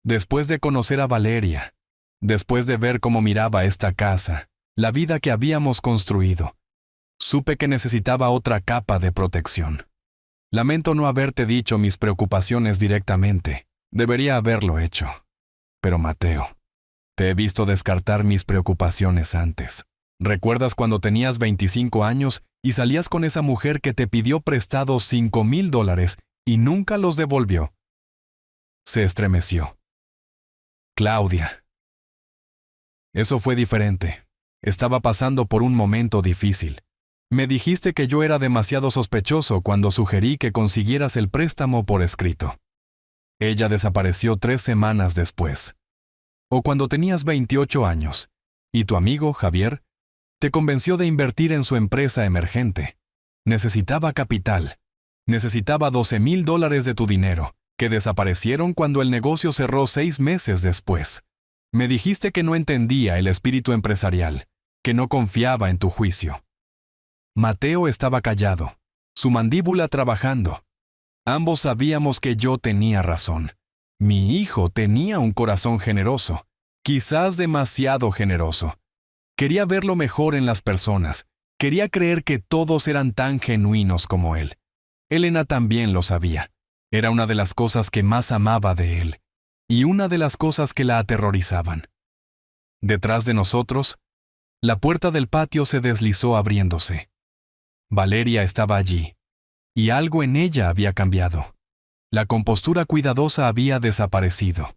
Después de conocer a Valeria, después de ver cómo miraba esta casa, la vida que habíamos construido, supe que necesitaba otra capa de protección. Lamento no haberte dicho mis preocupaciones directamente. Debería haberlo hecho. Pero Mateo, te he visto descartar mis preocupaciones antes. ¿Recuerdas cuando tenías 25 años y salías con esa mujer que te pidió prestados $5,000 y nunca los devolvió? Se estremeció. Claudia. Eso fue diferente. Estaba pasando por un momento difícil. Me dijiste que yo era demasiado sospechoso cuando sugerí que consiguieras el préstamo por escrito. Ella desapareció 3 semanas después. O cuando tenías 28 años, y tu amigo, Javier, te convenció de invertir en su empresa emergente. Necesitaba capital. Necesitaba $12,000 de tu dinero, que desaparecieron cuando el negocio cerró 6 meses después. Me dijiste que no entendía el espíritu empresarial, que no confiaba en tu juicio. Mateo estaba callado, su mandíbula trabajando. Ambos sabíamos que yo tenía razón. Mi hijo tenía un corazón generoso, quizás demasiado generoso. Quería ver lo mejor en las personas. Quería creer que todos eran tan genuinos como él. Elena también lo sabía. Era una de las cosas que más amaba de él, y una de las cosas que la aterrorizaban. Detrás de nosotros, la puerta del patio se deslizó abriéndose. Valeria estaba allí, y algo en ella había cambiado. La compostura cuidadosa había desaparecido.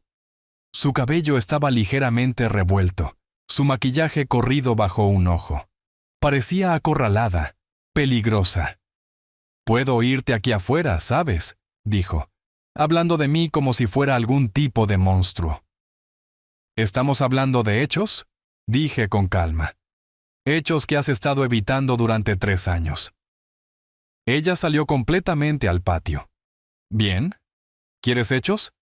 Su cabello estaba ligeramente revuelto, su maquillaje corrido bajo un ojo. Parecía acorralada, peligrosa. «Puedo oírte aquí afuera, ¿sabes?», dijo, hablando de mí como si fuera algún tipo de monstruo. «¿Estamos hablando de hechos?», dije con calma. «Hechos que has estado evitando durante 3 años». Ella salió completamente al patio. «Bien. ¿Quieres hechos?».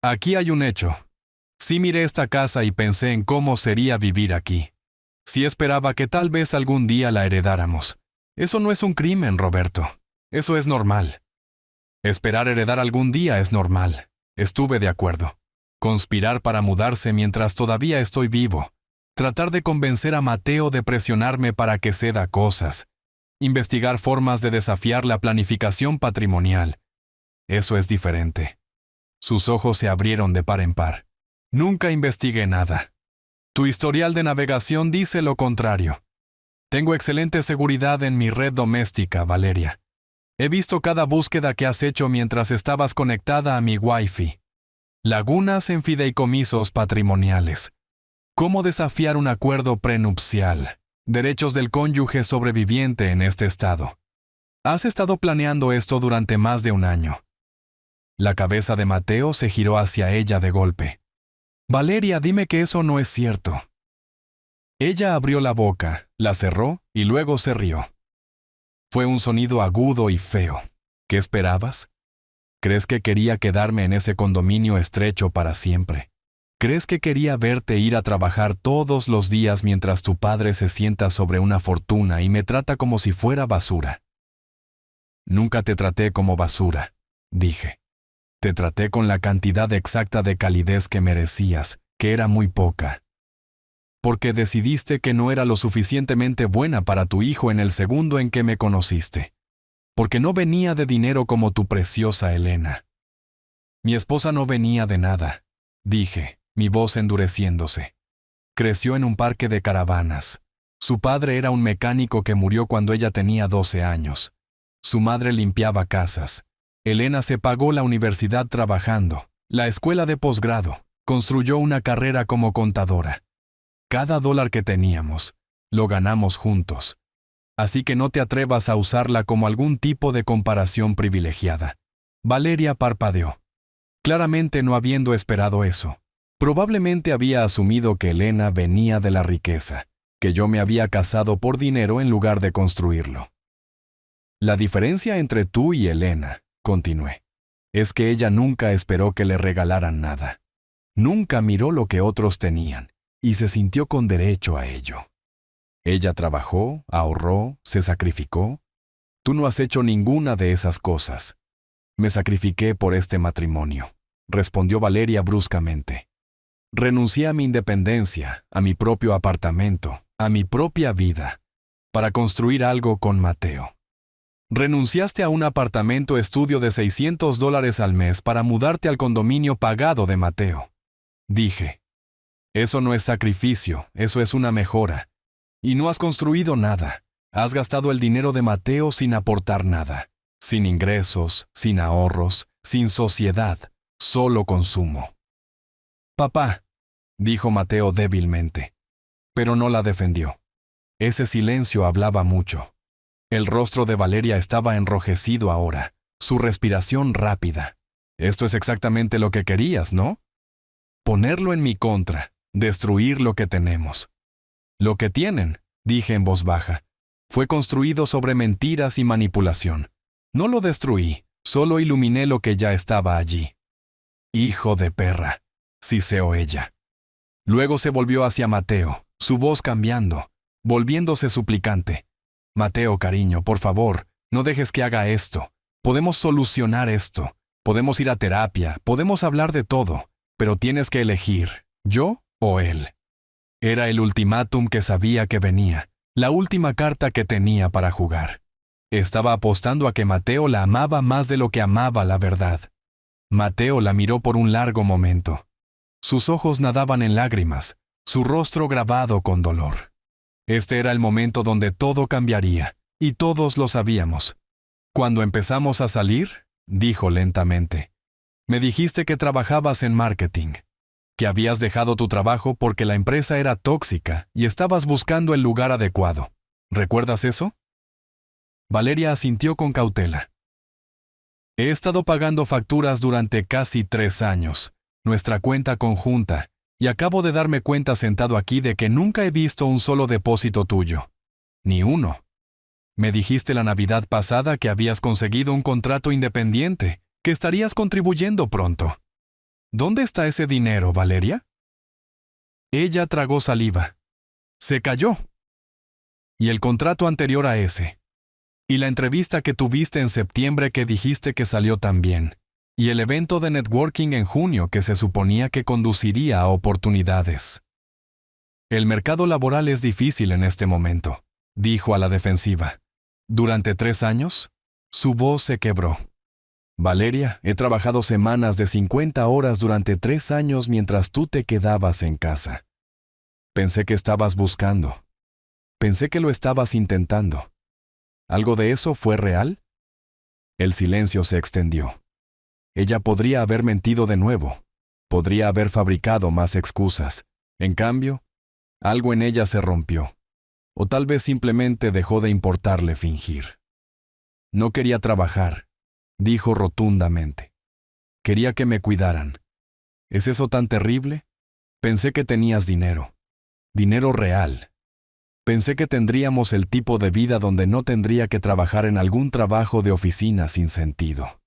«Aquí hay un hecho. Sí miré esta casa y pensé en cómo sería vivir aquí. Sí esperaba que tal vez algún día la heredáramos. Eso no es un crimen, Roberto. Eso es normal. Esperar heredar algún día es normal. Estuve de acuerdo. Conspirar para mudarse mientras todavía estoy vivo. Tratar de convencer a Mateo de presionarme para que ceda cosas. Investigar formas de desafiar la planificación patrimonial. Eso es diferente». Sus ojos se abrieron de par en par. «Nunca investigué nada. Tu historial de navegación dice lo contrario. Tengo excelente seguridad en mi red doméstica, Valeria. He visto cada búsqueda que has hecho mientras estabas conectada a mi Wi-Fi. Lagunas en fideicomisos patrimoniales. Cómo desafiar un acuerdo prenupcial. Derechos del cónyuge sobreviviente en este estado. Has estado planeando esto durante más de 1 año». La cabeza de Mateo se giró hacia ella de golpe. «Valeria, dime que eso no es cierto». Ella abrió la boca, la cerró y luego se rió. Fue un sonido agudo y feo. ¿Qué esperabas? ¿Crees que quería quedarme en ese condominio estrecho para siempre? ¿Crees que quería verte ir a trabajar todos los días mientras tu padre se sienta sobre una fortuna y me trata como si fuera basura? Nunca te traté como basura, dije. Te traté con la cantidad exacta de calidez que merecías, que era muy poca. Porque decidiste que no era lo suficientemente buena para tu hijo en el segundo en que me conociste. Porque no venía de dinero como tu preciosa Elena. Mi esposa no venía de nada, dije, mi voz endureciéndose. Creció en un parque de caravanas. Su padre era un mecánico que murió cuando ella tenía 12 años. Su madre limpiaba casas. Elena se pagó la universidad trabajando, la escuela de posgrado, construyó una carrera como contadora. Cada dólar que teníamos, lo ganamos juntos. Así que no te atrevas a usarla como algún tipo de comparación privilegiada. Valeria parpadeó. Claramente no habiendo esperado eso. Probablemente había asumido que Elena venía de la riqueza, que yo me había casado por dinero en lugar de construirlo. La diferencia entre tú y Elena, continué, es que ella nunca esperó que le regalaran nada. Nunca miró lo que otros tenían y se sintió con derecho a ello. Ella trabajó, ahorró, se sacrificó. Tú no has hecho ninguna de esas cosas. Me sacrifiqué por este matrimonio, respondió Valeria bruscamente. Renuncié a mi independencia, a mi propio apartamento, a mi propia vida, para construir algo con Mateo. Renunciaste a un apartamento estudio de $600 al mes para mudarte al condominio pagado de Mateo. Dije, eso no es sacrificio, eso es una mejora. Y no has construido nada. Has gastado el dinero de Mateo sin aportar nada. Sin ingresos, sin ahorros, sin sociedad, solo consumo. Papá, dijo Mateo débilmente, pero no la defendió. Ese silencio hablaba mucho. El rostro de Valeria estaba enrojecido ahora, su respiración rápida. Esto es exactamente lo que querías, ¿no? Ponerlo en mi contra, destruir lo que tenemos. Lo que tienen, dije en voz baja, fue construido sobre mentiras y manipulación. No lo destruí, solo iluminé lo que ya estaba allí. Hijo de perra, siseó ella. Luego se volvió hacia Mateo, su voz cambiando, volviéndose suplicante. Mateo, cariño, por favor, no dejes que haga esto. Podemos solucionar esto. Podemos ir a terapia, podemos hablar de todo, pero tienes que elegir, yo o él. Era el ultimátum que sabía que venía, la última carta que tenía para jugar. Estaba apostando a que Mateo la amaba más de lo que amaba la verdad. Mateo la miró por un largo momento. Sus ojos nadaban en lágrimas, su rostro grabado con dolor. Este era el momento donde todo cambiaría, y todos lo sabíamos. Cuando empezamos a salir, dijo lentamente, me dijiste que trabajabas en marketing, que habías dejado tu trabajo porque la empresa era tóxica y estabas buscando el lugar adecuado. ¿Recuerdas eso? Valeria asintió con cautela. He estado pagando facturas durante casi 3 años, nuestra cuenta conjunta, y acabo de darme cuenta sentado aquí de que nunca he visto un solo depósito tuyo. Ni uno. Me dijiste la Navidad pasada que habías conseguido un contrato independiente, que estarías contribuyendo pronto. ¿Dónde está ese dinero, Valeria? Ella tragó saliva. Se calló. Y el contrato anterior a ese. Y la entrevista que tuviste en septiembre que dijiste que salió tan bien. Y el evento de networking en junio que se suponía que conduciría a oportunidades. El mercado laboral es difícil en este momento, dijo a la defensiva. ¿Durante 3 años? Su voz se quebró. Valeria, he trabajado semanas de 50 horas durante 3 años mientras tú te quedabas en casa. Pensé que estabas buscando. Pensé que lo estabas intentando. ¿Algo de eso fue real? El silencio se extendió. Ella podría haber mentido de nuevo. Podría haber fabricado más excusas. En cambio, algo en ella se rompió. O tal vez simplemente dejó de importarle fingir. No quería trabajar, dijo rotundamente. Quería que me cuidaran. ¿Es eso tan terrible? Pensé que tenías dinero. Dinero real. Pensé que tendríamos el tipo de vida donde no tendría que trabajar en algún trabajo de oficina sin sentido.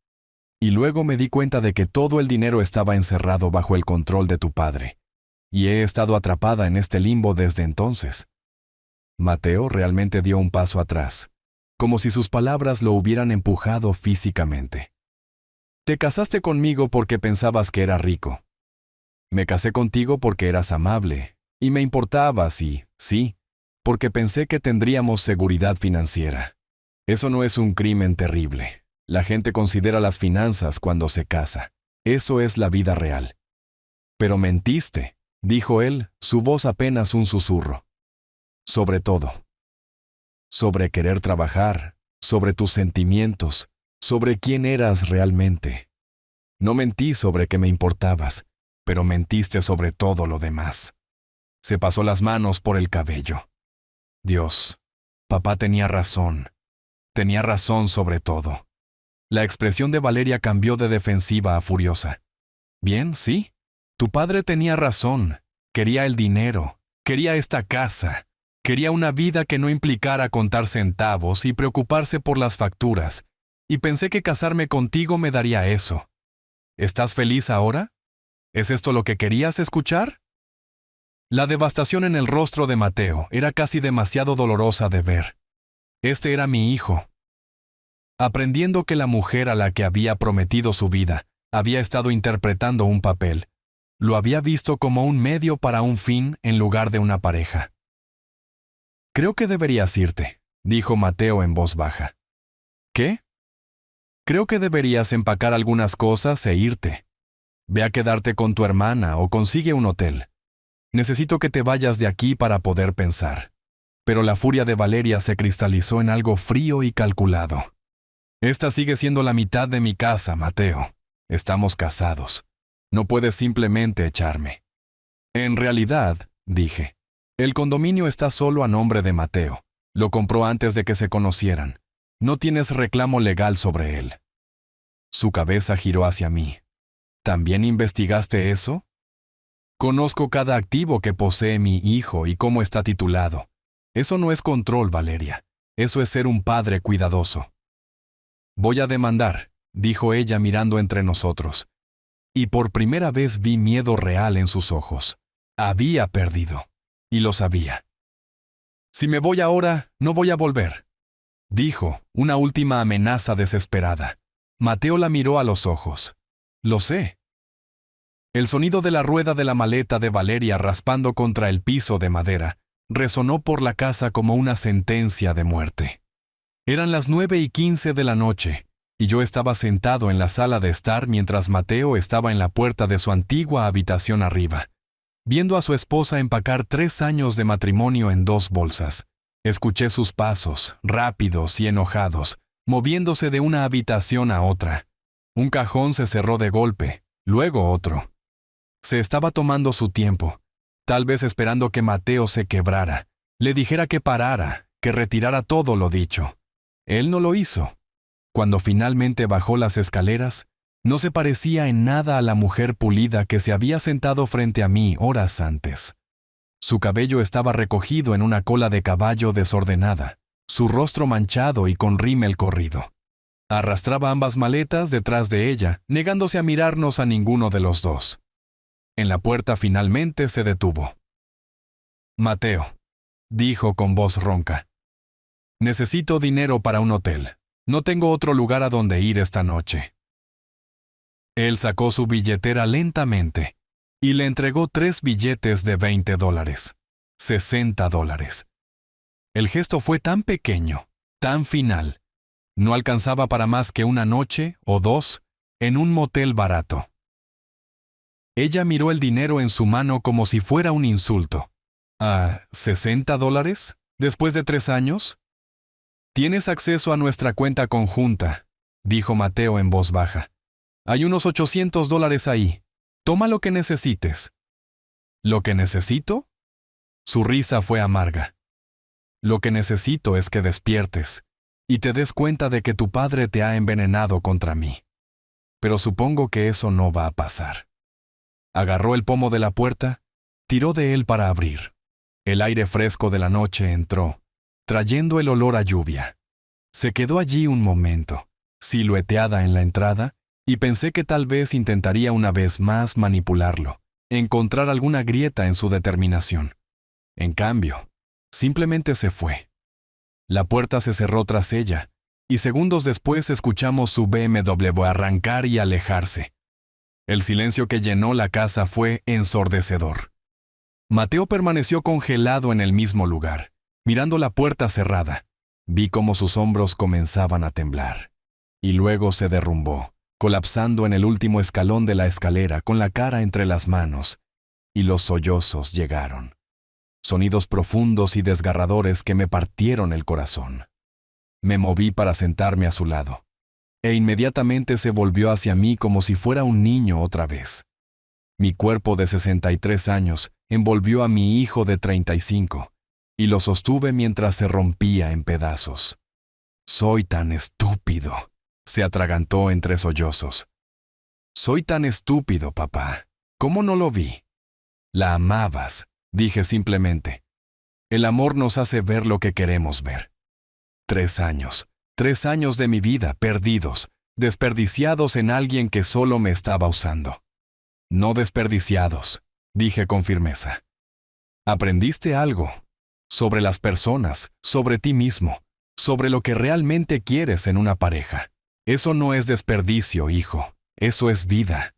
Y luego me di cuenta de que todo el dinero estaba encerrado bajo el control de tu padre. Y he estado atrapada en este limbo desde entonces. Mateo realmente dio un paso atrás, como si sus palabras lo hubieran empujado físicamente. Te casaste conmigo porque pensabas que era rico. Me casé contigo porque eras amable, y me importabas y, sí, porque pensé que tendríamos seguridad financiera. Eso no es un crimen terrible. La gente considera las finanzas cuando se casa. Eso es la vida real. Pero mentiste, dijo él, su voz apenas un susurro. Sobre todo. Sobre querer trabajar, sobre tus sentimientos, sobre quién eras realmente. No mentí sobre que me importabas, pero mentiste sobre todo lo demás. Se pasó las manos por el cabello. Dios, papá tenía razón. Tenía razón sobre todo. La expresión de Valeria cambió de defensiva a furiosa. Bien, sí. Tu padre tenía razón. Quería el dinero. Quería esta casa. Quería una vida que no implicara contar centavos y preocuparse por las facturas. Y pensé que casarme contigo me daría eso. ¿Estás feliz ahora? ¿Es esto lo que querías escuchar? La devastación en el rostro de Mateo era casi demasiado dolorosa de ver. Este era mi hijo. Aprendiendo que la mujer a la que había prometido su vida había estado interpretando un papel, lo había visto como un medio para un fin en lugar de una pareja. Creo que deberías irte, dijo Mateo en voz baja. ¿Qué? Creo que deberías empacar algunas cosas e irte. Ve a quedarte con tu hermana o consigue un hotel. Necesito que te vayas de aquí para poder pensar. Pero la furia de Valeria se cristalizó en algo frío y calculado. Esta sigue siendo la mitad de mi casa, Mateo. Estamos casados. No puedes simplemente echarme. En realidad, dije, el condominio está solo a nombre de Mateo. Lo compró antes de que se conocieran. No tienes reclamo legal sobre él. Su cabeza giró hacia mí. ¿También investigaste eso? Conozco cada activo que posee mi hijo y cómo está titulado. Eso no es control, Valeria. Eso es ser un padre cuidadoso. Voy a demandar, dijo ella mirando entre nosotros. Y por primera vez vi miedo real en sus ojos. Había perdido. Y lo sabía. Si me voy ahora, no voy a volver, dijo, una última amenaza desesperada. Mateo la miró a los ojos. Lo sé. El sonido de la rueda de la maleta de Valeria raspando contra el piso de madera resonó por la casa como una sentencia de muerte. Eran las 9:15 de la noche, y yo estaba sentado en la sala de estar mientras Mateo estaba en la puerta de su antigua habitación arriba, viendo a su esposa empacar 3 años de matrimonio en 2 bolsas. Escuché sus pasos, rápidos y enojados, moviéndose de una habitación a otra. Un cajón se cerró de golpe, luego otro. Se estaba tomando su tiempo, tal vez esperando que Mateo se quebrara, le dijera que parara, que retirara todo lo dicho. Él no lo hizo. Cuando finalmente bajó las escaleras, no se parecía en nada a la mujer pulida que se había sentado frente a mí horas antes. Su cabello estaba recogido en una cola de caballo desordenada, su rostro manchado y con rímel corrido. Arrastraba ambas maletas detrás de ella, negándose a mirarnos a ninguno de los dos. En la puerta finalmente se detuvo. Mateo, dijo con voz ronca. Necesito dinero para un hotel. No tengo otro lugar a donde ir esta noche. Él sacó su billetera lentamente y le entregó 3 billetes de $20. $60. El gesto fue tan pequeño, tan final. No alcanzaba para más que una noche o 2 en un motel barato. Ella miró el dinero en su mano como si fuera un insulto. ¿Ah, $60? ¿Después de 3 años? Tienes acceso a nuestra cuenta conjunta, dijo Mateo en voz baja. Hay unos $800 ahí. Toma lo que necesites. ¿Lo que necesito? Su risa fue amarga. Lo que necesito es que despiertes y te des cuenta de que tu padre te ha envenenado contra mí. Pero supongo que eso no va a pasar. Agarró el pomo de la puerta, tiró de él para abrir. El aire fresco de la noche entró, trayendo el olor a lluvia. Se quedó allí un momento, silueteada en la entrada, y pensé que tal vez intentaría una vez más manipularlo, encontrar alguna grieta en su determinación. En cambio, simplemente se fue. La puerta se cerró tras ella, y segundos después escuchamos su BMW arrancar y alejarse. El silencio que llenó la casa fue ensordecedor. Mateo permaneció congelado en el mismo lugar, mirando la puerta cerrada. Vi cómo sus hombros comenzaban a temblar. Y luego se derrumbó, colapsando en el último escalón de la escalera con la cara entre las manos, y los sollozos llegaron. Sonidos profundos y desgarradores que me partieron el corazón. Me moví para sentarme a su lado, e inmediatamente se volvió hacia mí como si fuera un niño otra vez. Mi cuerpo de 63 años envolvió a mi hijo de 35, y lo sostuve mientras se rompía en pedazos. «Soy tan estúpido», se atragantó entre sollozos. «Soy tan estúpido, papá. ¿Cómo no lo vi?» «La amabas», dije simplemente. «El amor nos hace ver lo que queremos ver». 3 años de mi vida perdidos, desperdiciados en alguien que solo me estaba usando. «No desperdiciados», dije con firmeza. «Aprendiste algo sobre las personas, sobre ti mismo, sobre lo que realmente quieres en una pareja. Eso no es desperdicio, hijo, eso es vida».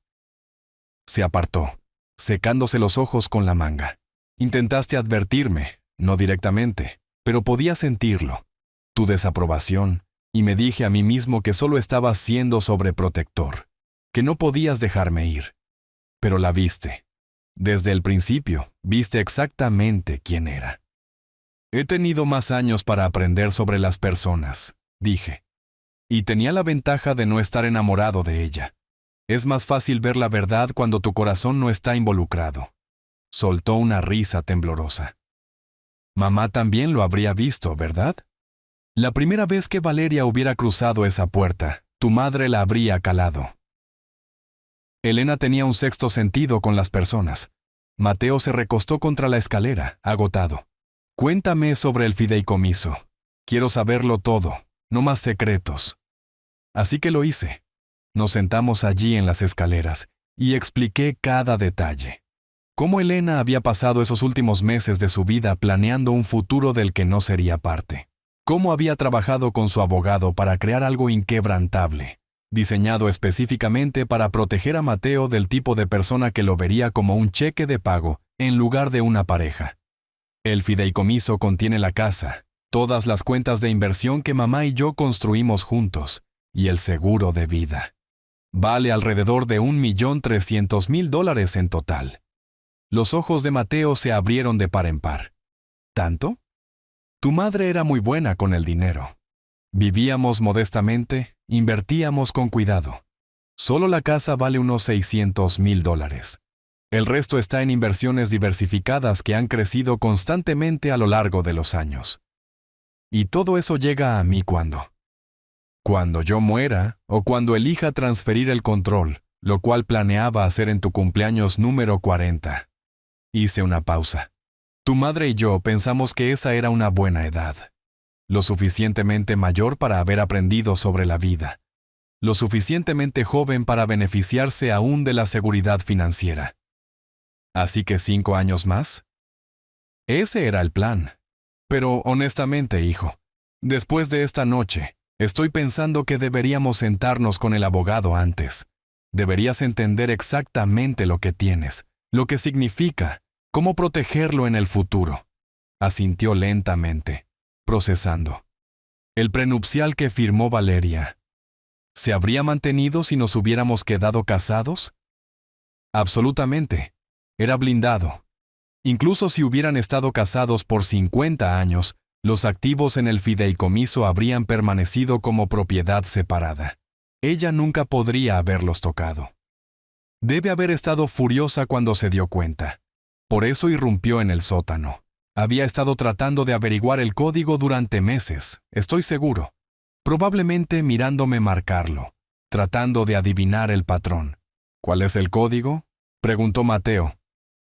Se apartó, secándose los ojos con la manga. Intentaste advertirme, no directamente, pero podía sentirlo, tu desaprobación, y me dije a mí mismo que solo estaba siendo sobreprotector, que no podías dejarme ir. Pero la viste. Desde el principio, viste exactamente quién era. «He tenido más años para aprender sobre las personas», dije. Y tenía la ventaja de no estar enamorado de ella. Es más fácil ver la verdad cuando tu corazón no está involucrado. Soltó una risa temblorosa. Mamá también lo habría visto, ¿verdad? La primera vez que Valeria hubiera cruzado esa puerta, tu madre la habría calado. Elena tenía un sexto sentido con las personas. Mateo se recostó contra la escalera, agotado. «Cuéntame sobre el fideicomiso. Quiero saberlo todo, no más secretos». Así que lo hice. Nos sentamos allí en las escaleras y expliqué cada detalle. Cómo Elena había pasado esos últimos meses de su vida planeando un futuro del que no sería parte. Cómo había trabajado con su abogado para crear algo inquebrantable, diseñado específicamente para proteger a Mateo del tipo de persona que lo vería como un cheque de pago en lugar de una pareja. El fideicomiso contiene la casa, todas las cuentas de inversión que mamá y yo construimos juntos, y el seguro de vida. Vale alrededor de $1.300.000 en total. Los ojos de Mateo se abrieron de par en par. ¿Tanto? Tu madre era muy buena con el dinero. Vivíamos modestamente, invertíamos con cuidado. Solo la casa vale unos $600.000. El resto está en inversiones diversificadas que han crecido constantemente a lo largo de los años. Y todo eso llega a mí cuando yo muera o cuando elija transferir el control, lo cual planeaba hacer en tu cumpleaños número 40. Hice una pausa. Tu madre y yo pensamos que esa era una buena edad. Lo suficientemente mayor para haber aprendido sobre la vida. Lo suficientemente joven para beneficiarse aún de la seguridad financiera. Así que 5 años más. Ese era el plan. Pero honestamente, hijo, después de esta noche, estoy pensando que deberíamos sentarnos con el abogado antes. Deberías entender exactamente lo que tienes, lo que significa, cómo protegerlo en el futuro. Asintió lentamente, procesando. El prenupcial que firmó Valeria, ¿se habría mantenido si nos hubiéramos quedado casados? Absolutamente. Era blindado. Incluso si hubieran estado casados por 50 años, los activos en el fideicomiso habrían permanecido como propiedad separada. Ella nunca podría haberlos tocado. Debe haber estado furiosa cuando se dio cuenta. Por eso irrumpió en el sótano. Había estado tratando de averiguar el código durante meses, estoy seguro. Probablemente mirándome marcarlo, tratando de adivinar el patrón. ¿Cuál es el código?, preguntó Mateo.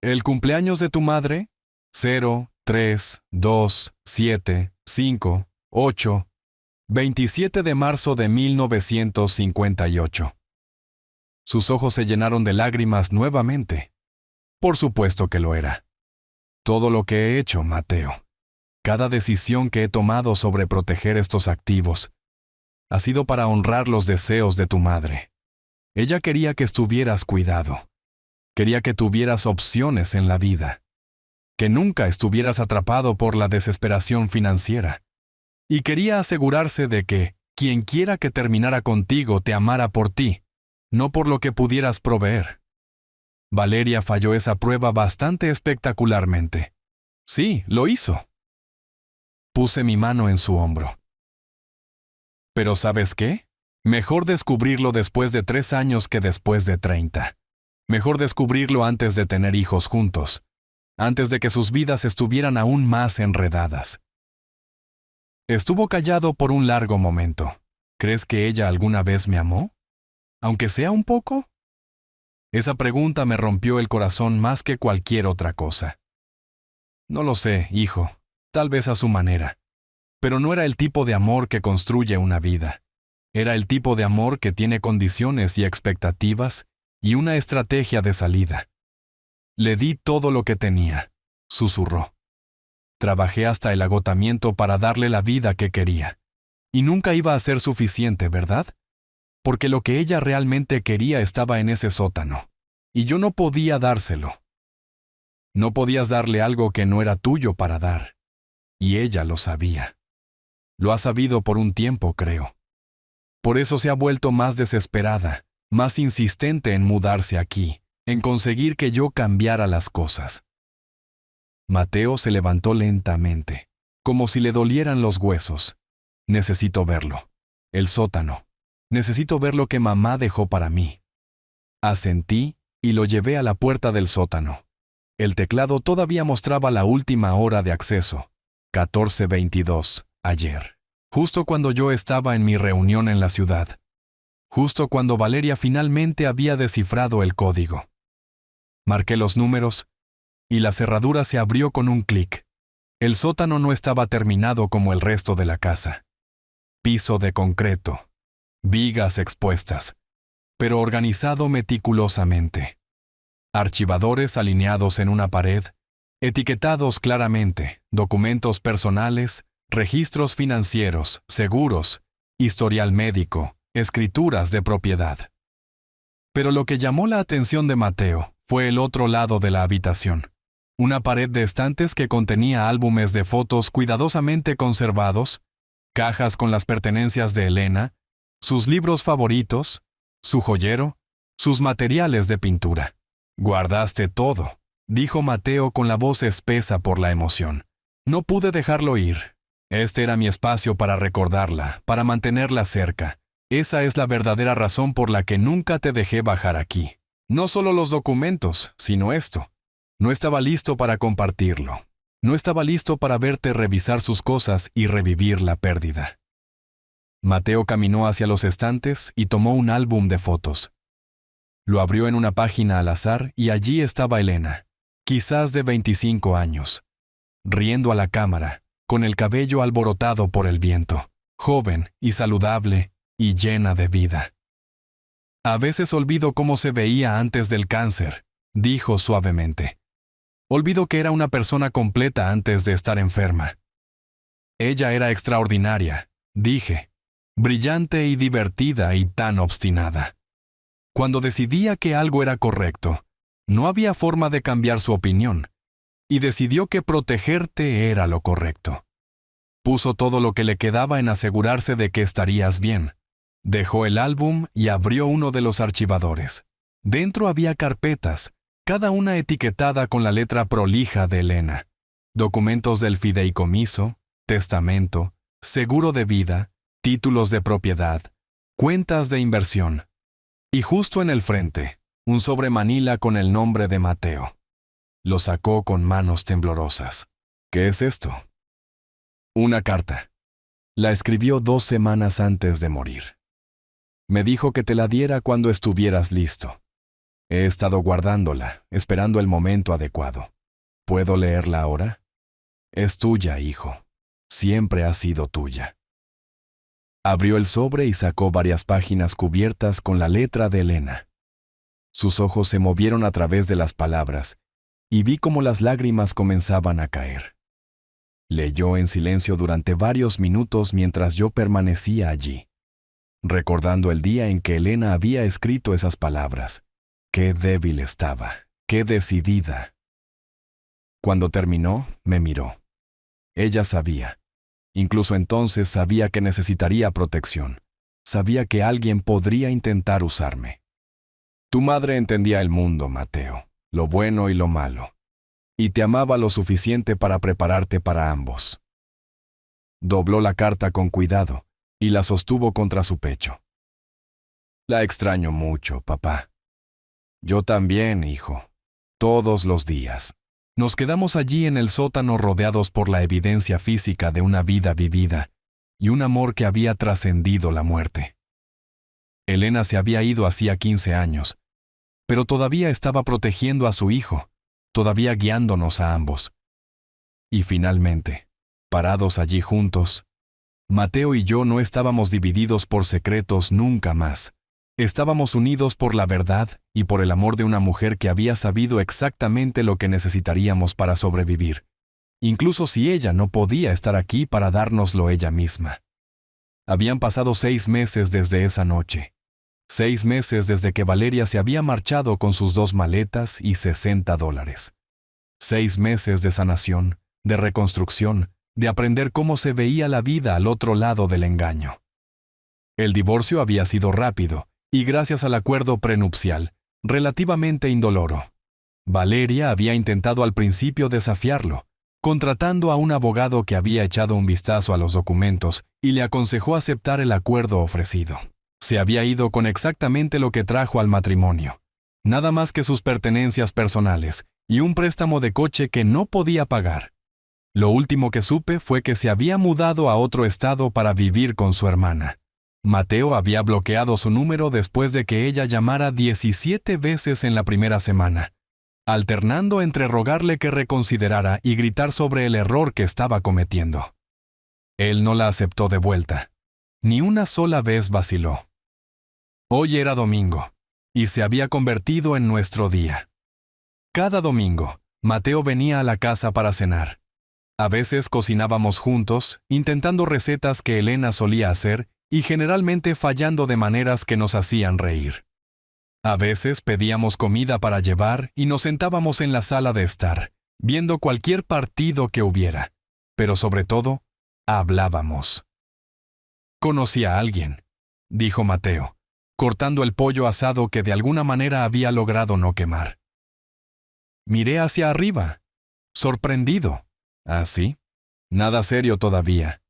¿El cumpleaños de tu madre? 0, 3, 2, 7, 5, 8. 27 de marzo de 1958. Sus ojos se llenaron de lágrimas nuevamente. Por supuesto que lo era. Todo lo que he hecho, Mateo. Cada decisión que he tomado sobre proteger estos activos. ha sido para honrar los deseos de tu madre. Ella quería que estuvieras cuidado. Quería que tuvieras opciones en la vida. Que nunca estuvieras atrapado por la desesperación financiera. Y quería asegurarse de que quien quiera que terminara contigo te amara por ti, no por lo que pudieras proveer. Valeria falló esa prueba bastante espectacularmente. Sí, lo hizo. Puse mi mano en su hombro. Pero ¿sabes qué? Mejor descubrirlo después de 3 años que después de 30. Mejor descubrirlo antes de tener hijos juntos, antes de que sus vidas estuvieran aún más enredadas. Estuvo callado por un largo momento. ¿Crees que ella alguna vez me amó? ¿Aunque sea un poco? Esa pregunta me rompió el corazón más que cualquier otra cosa. No lo sé, hijo, tal vez a su manera. Pero no era el tipo de amor que construye una vida. Era el tipo de amor que tiene condiciones y expectativas y una estrategia de salida. Le di todo lo que tenía, susurró. Trabajé hasta el agotamiento para darle la vida que quería. Y nunca iba a ser suficiente, ¿verdad? Porque lo que ella realmente quería estaba en ese sótano. Y yo no podía dárselo. No podías darle algo que no era tuyo para dar. Y ella lo sabía. Lo ha sabido por un tiempo, creo. Por eso se ha vuelto más desesperada, más insistente en mudarse aquí, en conseguir que yo cambiara las cosas. Mateo se levantó lentamente, como si le dolieran los huesos. Necesito verlo. El sótano. Necesito ver lo que mamá dejó para mí. Asentí y lo llevé a la puerta del sótano. El teclado todavía mostraba la última hora de acceso, 14:22, ayer. Justo cuando yo estaba en mi reunión en la ciudad. Justo cuando Valeria finalmente había descifrado el código. Marqué los números y la cerradura se abrió con un clic. El sótano no estaba terminado como el resto de la casa. Piso de concreto, vigas expuestas, pero organizado meticulosamente. Archivadores alineados en una pared, etiquetados claramente, documentos personales, registros financieros, seguros, historial médico, escrituras de propiedad. Pero lo que llamó la atención de Mateo fue el otro lado de la habitación. Una pared de estantes que contenía álbumes de fotos cuidadosamente conservados, cajas con las pertenencias de Elena, sus libros favoritos, su joyero, sus materiales de pintura. «Guardaste todo», dijo Mateo con la voz espesa por la emoción. No pude dejarlo ir. Este era mi espacio para recordarla, para mantenerla cerca. Esa es la verdadera razón por la que nunca te dejé bajar aquí. No solo los documentos, sino esto. No estaba listo para compartirlo. No estaba listo para verte revisar sus cosas y revivir la pérdida. Mateo caminó hacia los estantes y tomó un álbum de fotos. Lo abrió en una página al azar y allí estaba Elena, quizás de 25 años, riendo a la cámara, con el cabello alborotado por el viento, joven y saludable y llena de vida. A veces olvido cómo se veía antes del cáncer, dijo suavemente. Olvido que era una persona completa antes de estar enferma. Ella era extraordinaria, dije, brillante y divertida y tan obstinada. Cuando decidía que algo era correcto, no había forma de cambiar su opinión, y decidió que protegerte era lo correcto. Puso todo lo que le quedaba en asegurarse de que estarías bien. Dejó el álbum y abrió uno de los archivadores. Dentro había carpetas, cada una etiquetada con la letra prolija de Elena. Documentos del fideicomiso, testamento, seguro de vida, títulos de propiedad, cuentas de inversión. Y justo en el frente, un sobre manila con el nombre de Mateo. Lo sacó con manos temblorosas. ¿Qué es esto? Una carta. La escribió 2 semanas antes de morir. Me dijo que te la diera cuando estuvieras listo. He estado guardándola, esperando el momento adecuado. ¿Puedo leerla ahora? Es tuya, hijo. Siempre ha sido tuya. Abrió el sobre y sacó varias páginas cubiertas con la letra de Elena. Sus ojos se movieron a través de las palabras, y vi cómo las lágrimas comenzaban a caer. Leyó en silencio durante varios minutos mientras yo permanecía allí, recordando el día en que Elena había escrito esas palabras. Qué débil estaba, qué decidida. Cuando terminó, me miró. Ella sabía. Incluso entonces sabía que necesitaría protección. Sabía que alguien podría intentar usarme. Tu madre entendía el mundo, Mateo, lo bueno y lo malo, y te amaba lo suficiente para prepararte para ambos. Dobló la carta con cuidado y la sostuvo contra su pecho. La extraño mucho, papá. Yo también, hijo. Todos los días. Nos quedamos allí en el sótano rodeados por la evidencia física de una vida vivida y un amor que había trascendido la muerte. Elena se había ido hacía 15 años, pero todavía estaba protegiendo a su hijo, todavía guiándonos a ambos. Y finalmente, parados allí juntos, Mateo y yo no estábamos divididos por secretos nunca más. Estábamos unidos por la verdad y por el amor de una mujer que había sabido exactamente lo que necesitaríamos para sobrevivir, incluso si ella no podía estar aquí para dárnoslo ella misma. Habían pasado 6 meses desde esa noche. 6 meses desde que Valeria se había marchado con sus 2 maletas y $60. 6 meses de sanación, de reconstrucción, de aprender cómo se veía la vida al otro lado del engaño. El divorcio había sido rápido, y gracias al acuerdo prenupcial, relativamente indoloro. Valeria había intentado al principio desafiarlo, contratando a un abogado que había echado un vistazo a los documentos y le aconsejó aceptar el acuerdo ofrecido. Se había ido con exactamente lo que trajo al matrimonio, nada más que sus pertenencias personales y un préstamo de coche que no podía pagar. Lo último que supe fue que se había mudado a otro estado para vivir con su hermana. Mateo había bloqueado su número después de que ella llamara 17 veces en la primera semana, alternando entre rogarle que reconsiderara y gritar sobre el error que estaba cometiendo. Él no la aceptó de vuelta. Ni una sola vez vaciló. Hoy era domingo, y se había convertido en nuestro día. Cada domingo, Mateo venía a la casa para cenar. A veces cocinábamos juntos, intentando recetas que Elena solía hacer y generalmente fallando de maneras que nos hacían reír. A veces pedíamos comida para llevar y nos sentábamos en la sala de estar, viendo cualquier partido que hubiera, pero sobre todo, hablábamos. «Conocí a alguien», dijo Mateo, cortando el pollo asado que de alguna manera había logrado no quemar. Miré hacia arriba, sorprendido. ¿Ah, sí? Nada serio todavía.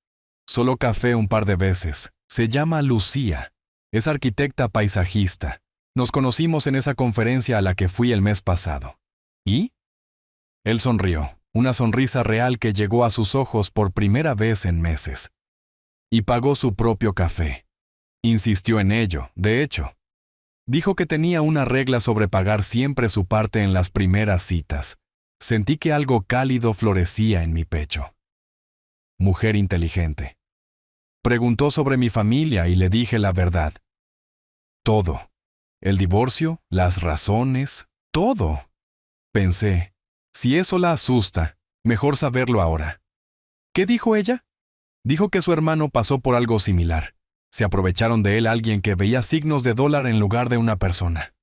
Solo café un par de veces. Se llama Lucía. Es arquitecta paisajista. Nos conocimos en esa conferencia a la que fui el mes pasado. ¿Y? Él sonrió, una sonrisa real que llegó a sus ojos por primera vez en meses. Y pagó su propio café. Insistió en ello, de hecho. Dijo que tenía una regla sobre pagar siempre su parte en las primeras citas. Sentí que algo cálido florecía en mi pecho. Mujer inteligente. Preguntó sobre mi familia y le dije la verdad. Todo. El divorcio, las razones, todo. Pensé, si eso la asusta, mejor saberlo ahora. ¿Qué dijo ella? Dijo que su hermano pasó por algo similar. Se aprovecharon de él alguien que veía signos de dólar en lugar de una persona.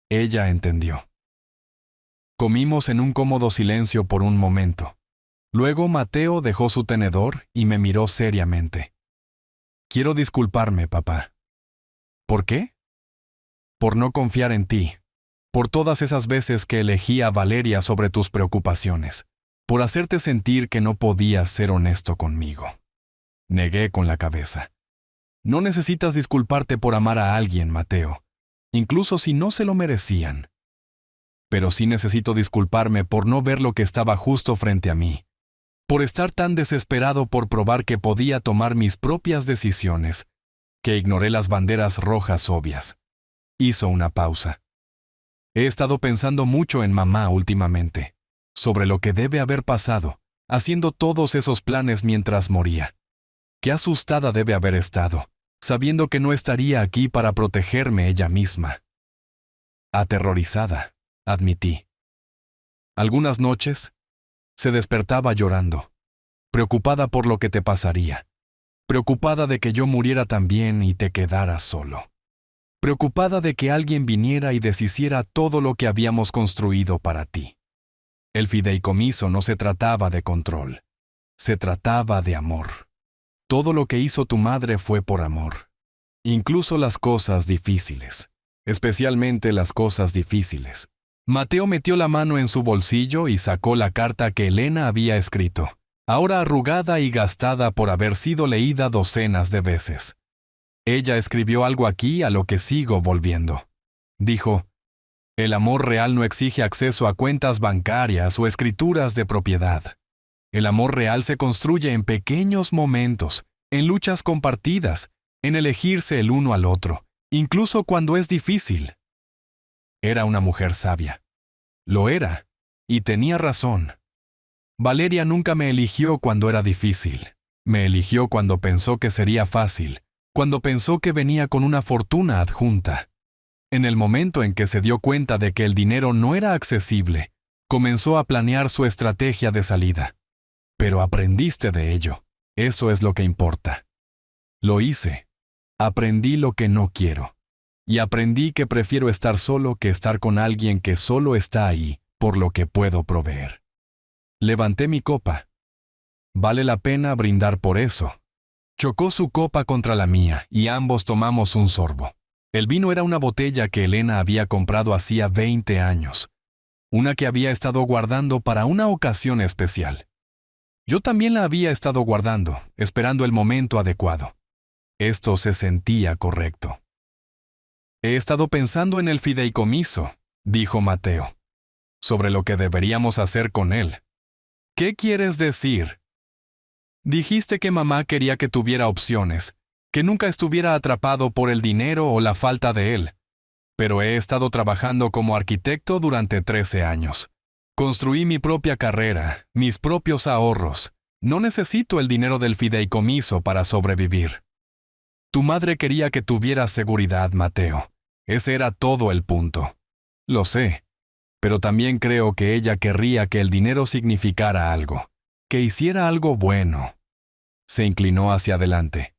Ella entendió. Comimos en un cómodo silencio por un momento. Luego Mateo dejó su tenedor y me miró seriamente. Quiero disculparme, papá. ¿Por qué? Por no confiar en ti. Por todas esas veces que elegí a Valeria sobre tus preocupaciones. Por hacerte sentir que no podías ser honesto conmigo. Negué con la cabeza. No necesitas disculparte por amar a alguien, Mateo, incluso si no se lo merecían. Pero sí necesito disculparme por no ver lo que estaba justo frente a mí, por estar tan desesperado por probar que podía tomar mis propias decisiones, que ignoré las banderas rojas obvias. Hizo una pausa. He estado pensando mucho en mamá últimamente, sobre lo que debe haber pasado, haciendo todos esos planes mientras moría. Qué asustada debe haber estado, sabiendo que no estaría aquí para protegerme ella misma. Aterrorizada, admití. Algunas noches se despertaba llorando, preocupada por lo que te pasaría, preocupada de que yo muriera también y te quedaras solo, preocupada de que alguien viniera y deshiciera todo lo que habíamos construido para ti. El fideicomiso no se trataba de control, se trataba de amor. Todo lo que hizo tu madre fue por amor, incluso las cosas difíciles, especialmente las cosas difíciles. Mateo metió la mano en su bolsillo y sacó la carta que Elena había escrito, ahora arrugada y gastada por haber sido leída docenas de veces. Ella escribió algo aquí a lo que sigo volviendo. Dijo, el amor real no exige acceso a cuentas bancarias o escrituras de propiedad. El amor real se construye en pequeños momentos, en luchas compartidas, en elegirse el uno al otro, incluso cuando es difícil. Era una mujer sabia. Lo era, y tenía razón. Valeria nunca me eligió cuando era difícil. Me eligió cuando pensó que sería fácil, cuando pensó que venía con una fortuna adjunta. En el momento en que se dio cuenta de que el dinero no era accesible, comenzó a planear su estrategia de salida. Pero aprendiste de ello. Eso es lo que importa. Lo hice. Aprendí lo que no quiero. Y aprendí que prefiero estar solo que estar con alguien que solo está ahí por lo que puedo proveer. Levanté mi copa. Vale la pena brindar por eso. Chocó su copa contra la mía y ambos tomamos un sorbo. El vino era una botella que Elena había comprado hacía 20 años. Una que había estado guardando para una ocasión especial. Yo también la había estado guardando, esperando el momento adecuado. Esto se sentía correcto. He estado pensando en el fideicomiso, dijo Mateo, sobre lo que deberíamos hacer con él. ¿Qué quieres decir? Dijiste que mamá quería que tuviera opciones, que nunca estuviera atrapado por el dinero o la falta de él. Pero he estado trabajando como arquitecto durante 13 años. Construí mi propia carrera, mis propios ahorros. No necesito el dinero del fideicomiso para sobrevivir. Tu madre quería que tuvieras seguridad, Mateo. Ese era todo el punto. Lo sé, pero también creo que ella querría que el dinero significara algo, que hiciera algo bueno. Se inclinó hacia adelante.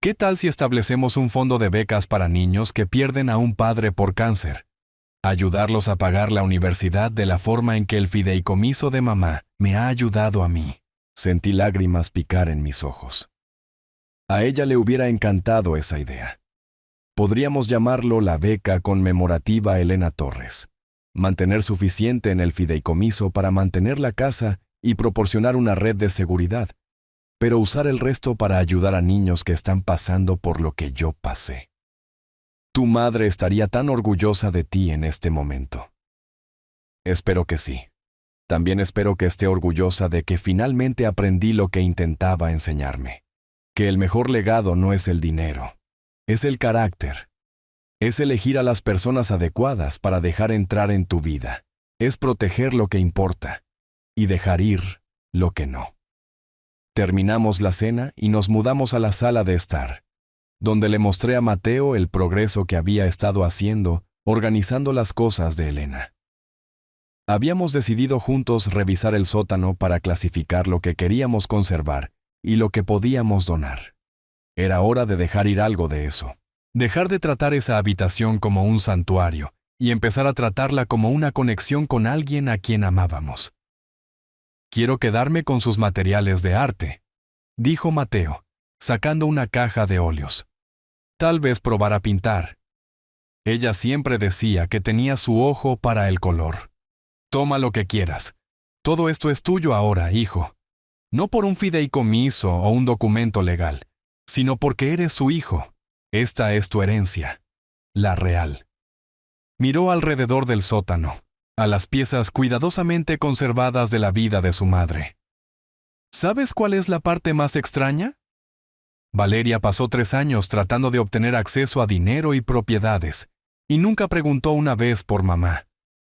¿Qué tal si establecemos un fondo de becas para niños que pierden a un padre por cáncer? Ayudarlos a pagar la universidad de la forma en que el fideicomiso de mamá me ha ayudado a mí. Sentí lágrimas picar en mis ojos. A ella le hubiera encantado esa idea. Podríamos llamarlo la beca conmemorativa Elena Torres. Mantener suficiente en el fideicomiso para mantener la casa y proporcionar una red de seguridad, pero usar el resto para ayudar a niños que están pasando por lo que yo pasé. Tu madre estaría tan orgullosa de ti en este momento. Espero que sí. También espero que esté orgullosa de que finalmente aprendí lo que intentaba enseñarme. Que el mejor legado no es el dinero, es el carácter. Es elegir a las personas adecuadas para dejar entrar en tu vida. Es proteger lo que importa y dejar ir lo que no. Terminamos la cena y nos mudamos a la sala de estar, donde le mostré a Mateo el progreso que había estado haciendo organizando las cosas de Elena. Habíamos decidido juntos revisar el sótano para clasificar lo que queríamos conservar y lo que podíamos donar. Era hora de dejar ir algo de eso. Dejar de tratar esa habitación como un santuario y empezar a tratarla como una conexión con alguien a quien amábamos. Quiero quedarme con sus materiales de arte, dijo Mateo, sacando una caja de óleos. Tal vez probar a pintar. Ella siempre decía que tenía su ojo para el color. Toma lo que quieras. Todo esto es tuyo ahora, hijo. No por un fideicomiso o un documento legal, sino porque eres su hijo. Esta es tu herencia, la real. Miró alrededor del sótano, a las piezas cuidadosamente conservadas de la vida de su madre. ¿Sabes cuál es la parte más extraña? Valeria pasó 3 años tratando de obtener acceso a dinero y propiedades, y nunca preguntó una vez por mamá.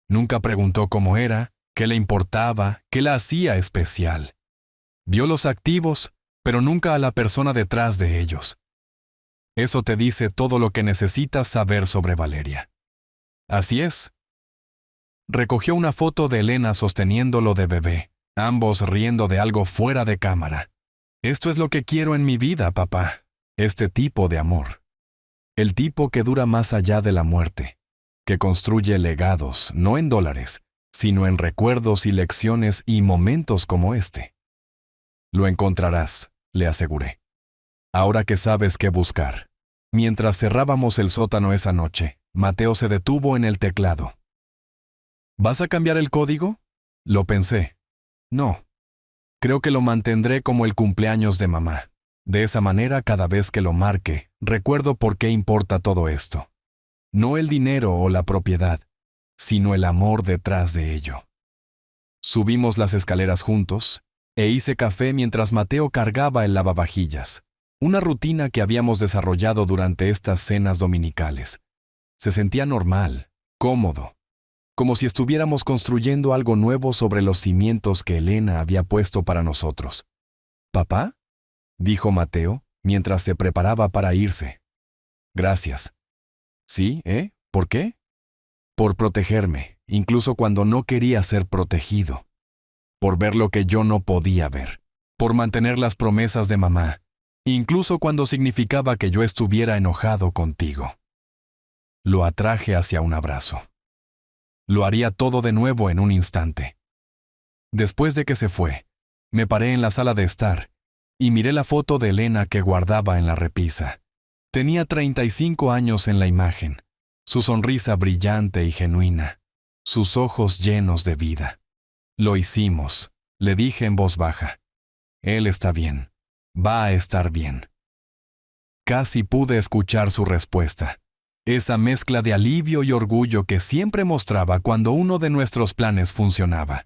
Nunca preguntó cómo era, qué le importaba, qué la hacía especial. Vio los activos, pero nunca a la persona detrás de ellos. Eso te dice todo lo que necesitas saber sobre Valeria. Así es. Recogió una foto de Elena sosteniéndolo de bebé, ambos riendo de algo fuera de cámara. Esto es lo que quiero en mi vida, papá. Este tipo de amor. El tipo que dura más allá de la muerte, que construye legados, no en dólares, sino en recuerdos y lecciones y momentos como este. Lo encontrarás, le aseguré. Ahora que sabes qué buscar. Mientras cerrábamos el sótano esa noche, Mateo se detuvo en el teclado. ¿Vas a cambiar el código? Lo pensé. No. Creo que lo mantendré como el cumpleaños de mamá. De esa manera, cada vez que lo marque, recuerdo por qué importa todo esto. No el dinero o la propiedad, sino el amor detrás de ello. Subimos las escaleras juntos, e hice café mientras Mateo cargaba el lavavajillas, una rutina que habíamos desarrollado durante estas cenas dominicales. Se sentía normal, cómodo, como si estuviéramos construyendo algo nuevo sobre los cimientos que Elena había puesto para nosotros. ¿Papá?, dijo Mateo, mientras se preparaba para irse. Gracias. ¿Sí, ¿Por qué? Por protegerme, incluso cuando no quería ser protegido. Por ver lo que yo no podía ver. Por mantener las promesas de mamá, incluso cuando significaba que yo estuviera enojado contigo. Lo atraje hacia un abrazo. Lo haría todo de nuevo en un instante. Después de que se fue, me paré en la sala de estar y miré la foto de Elena que guardaba en la repisa. Tenía 35 años en la imagen, su sonrisa brillante y genuina, sus ojos llenos de vida. Lo hicimos, le dije en voz baja. Él está bien, va a estar bien. Casi pude escuchar su respuesta. Esa mezcla de alivio y orgullo que siempre mostraba cuando uno de nuestros planes funcionaba.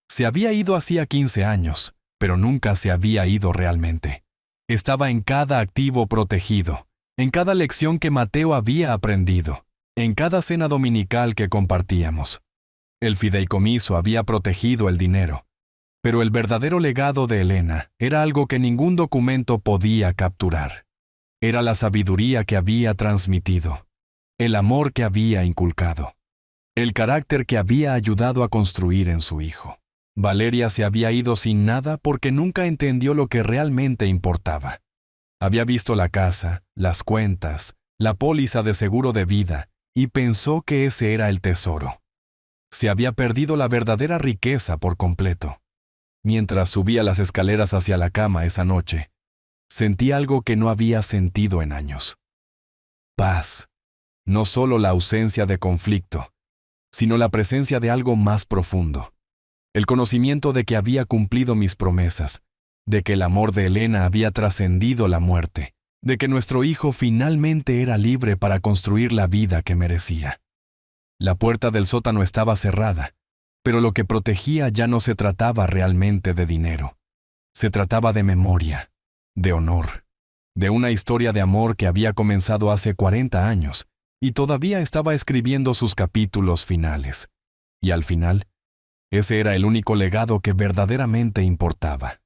Se había ido hacía 15 años, pero nunca se había ido realmente. Estaba en cada activo protegido, en cada lección que Mateo había aprendido, en cada cena dominical que compartíamos. El fideicomiso había protegido el dinero, pero el verdadero legado de Elena era algo que ningún documento podía capturar. Era la sabiduría que había transmitido, el amor que había inculcado, el carácter que había ayudado a construir en su hijo. Valeria se había ido sin nada porque nunca entendió lo que realmente importaba. Había visto la casa, las cuentas, la póliza de seguro de vida y pensó que ese era el tesoro. Se había perdido la verdadera riqueza por completo. Mientras subía las escaleras hacia la cama esa noche, sentí algo que no había sentido en años. Paz. No solo la ausencia de conflicto, sino la presencia de algo más profundo. El conocimiento de que había cumplido mis promesas, de que el amor de Elena había trascendido la muerte, de que nuestro hijo finalmente era libre para construir la vida que merecía. La puerta del sótano estaba cerrada, pero lo que protegía ya no se trataba realmente de dinero. Se trataba de memoria, de honor, de una historia de amor que había comenzado hace 40 años y todavía estaba escribiendo sus capítulos finales. Y al final, ese era el único legado que verdaderamente importaba.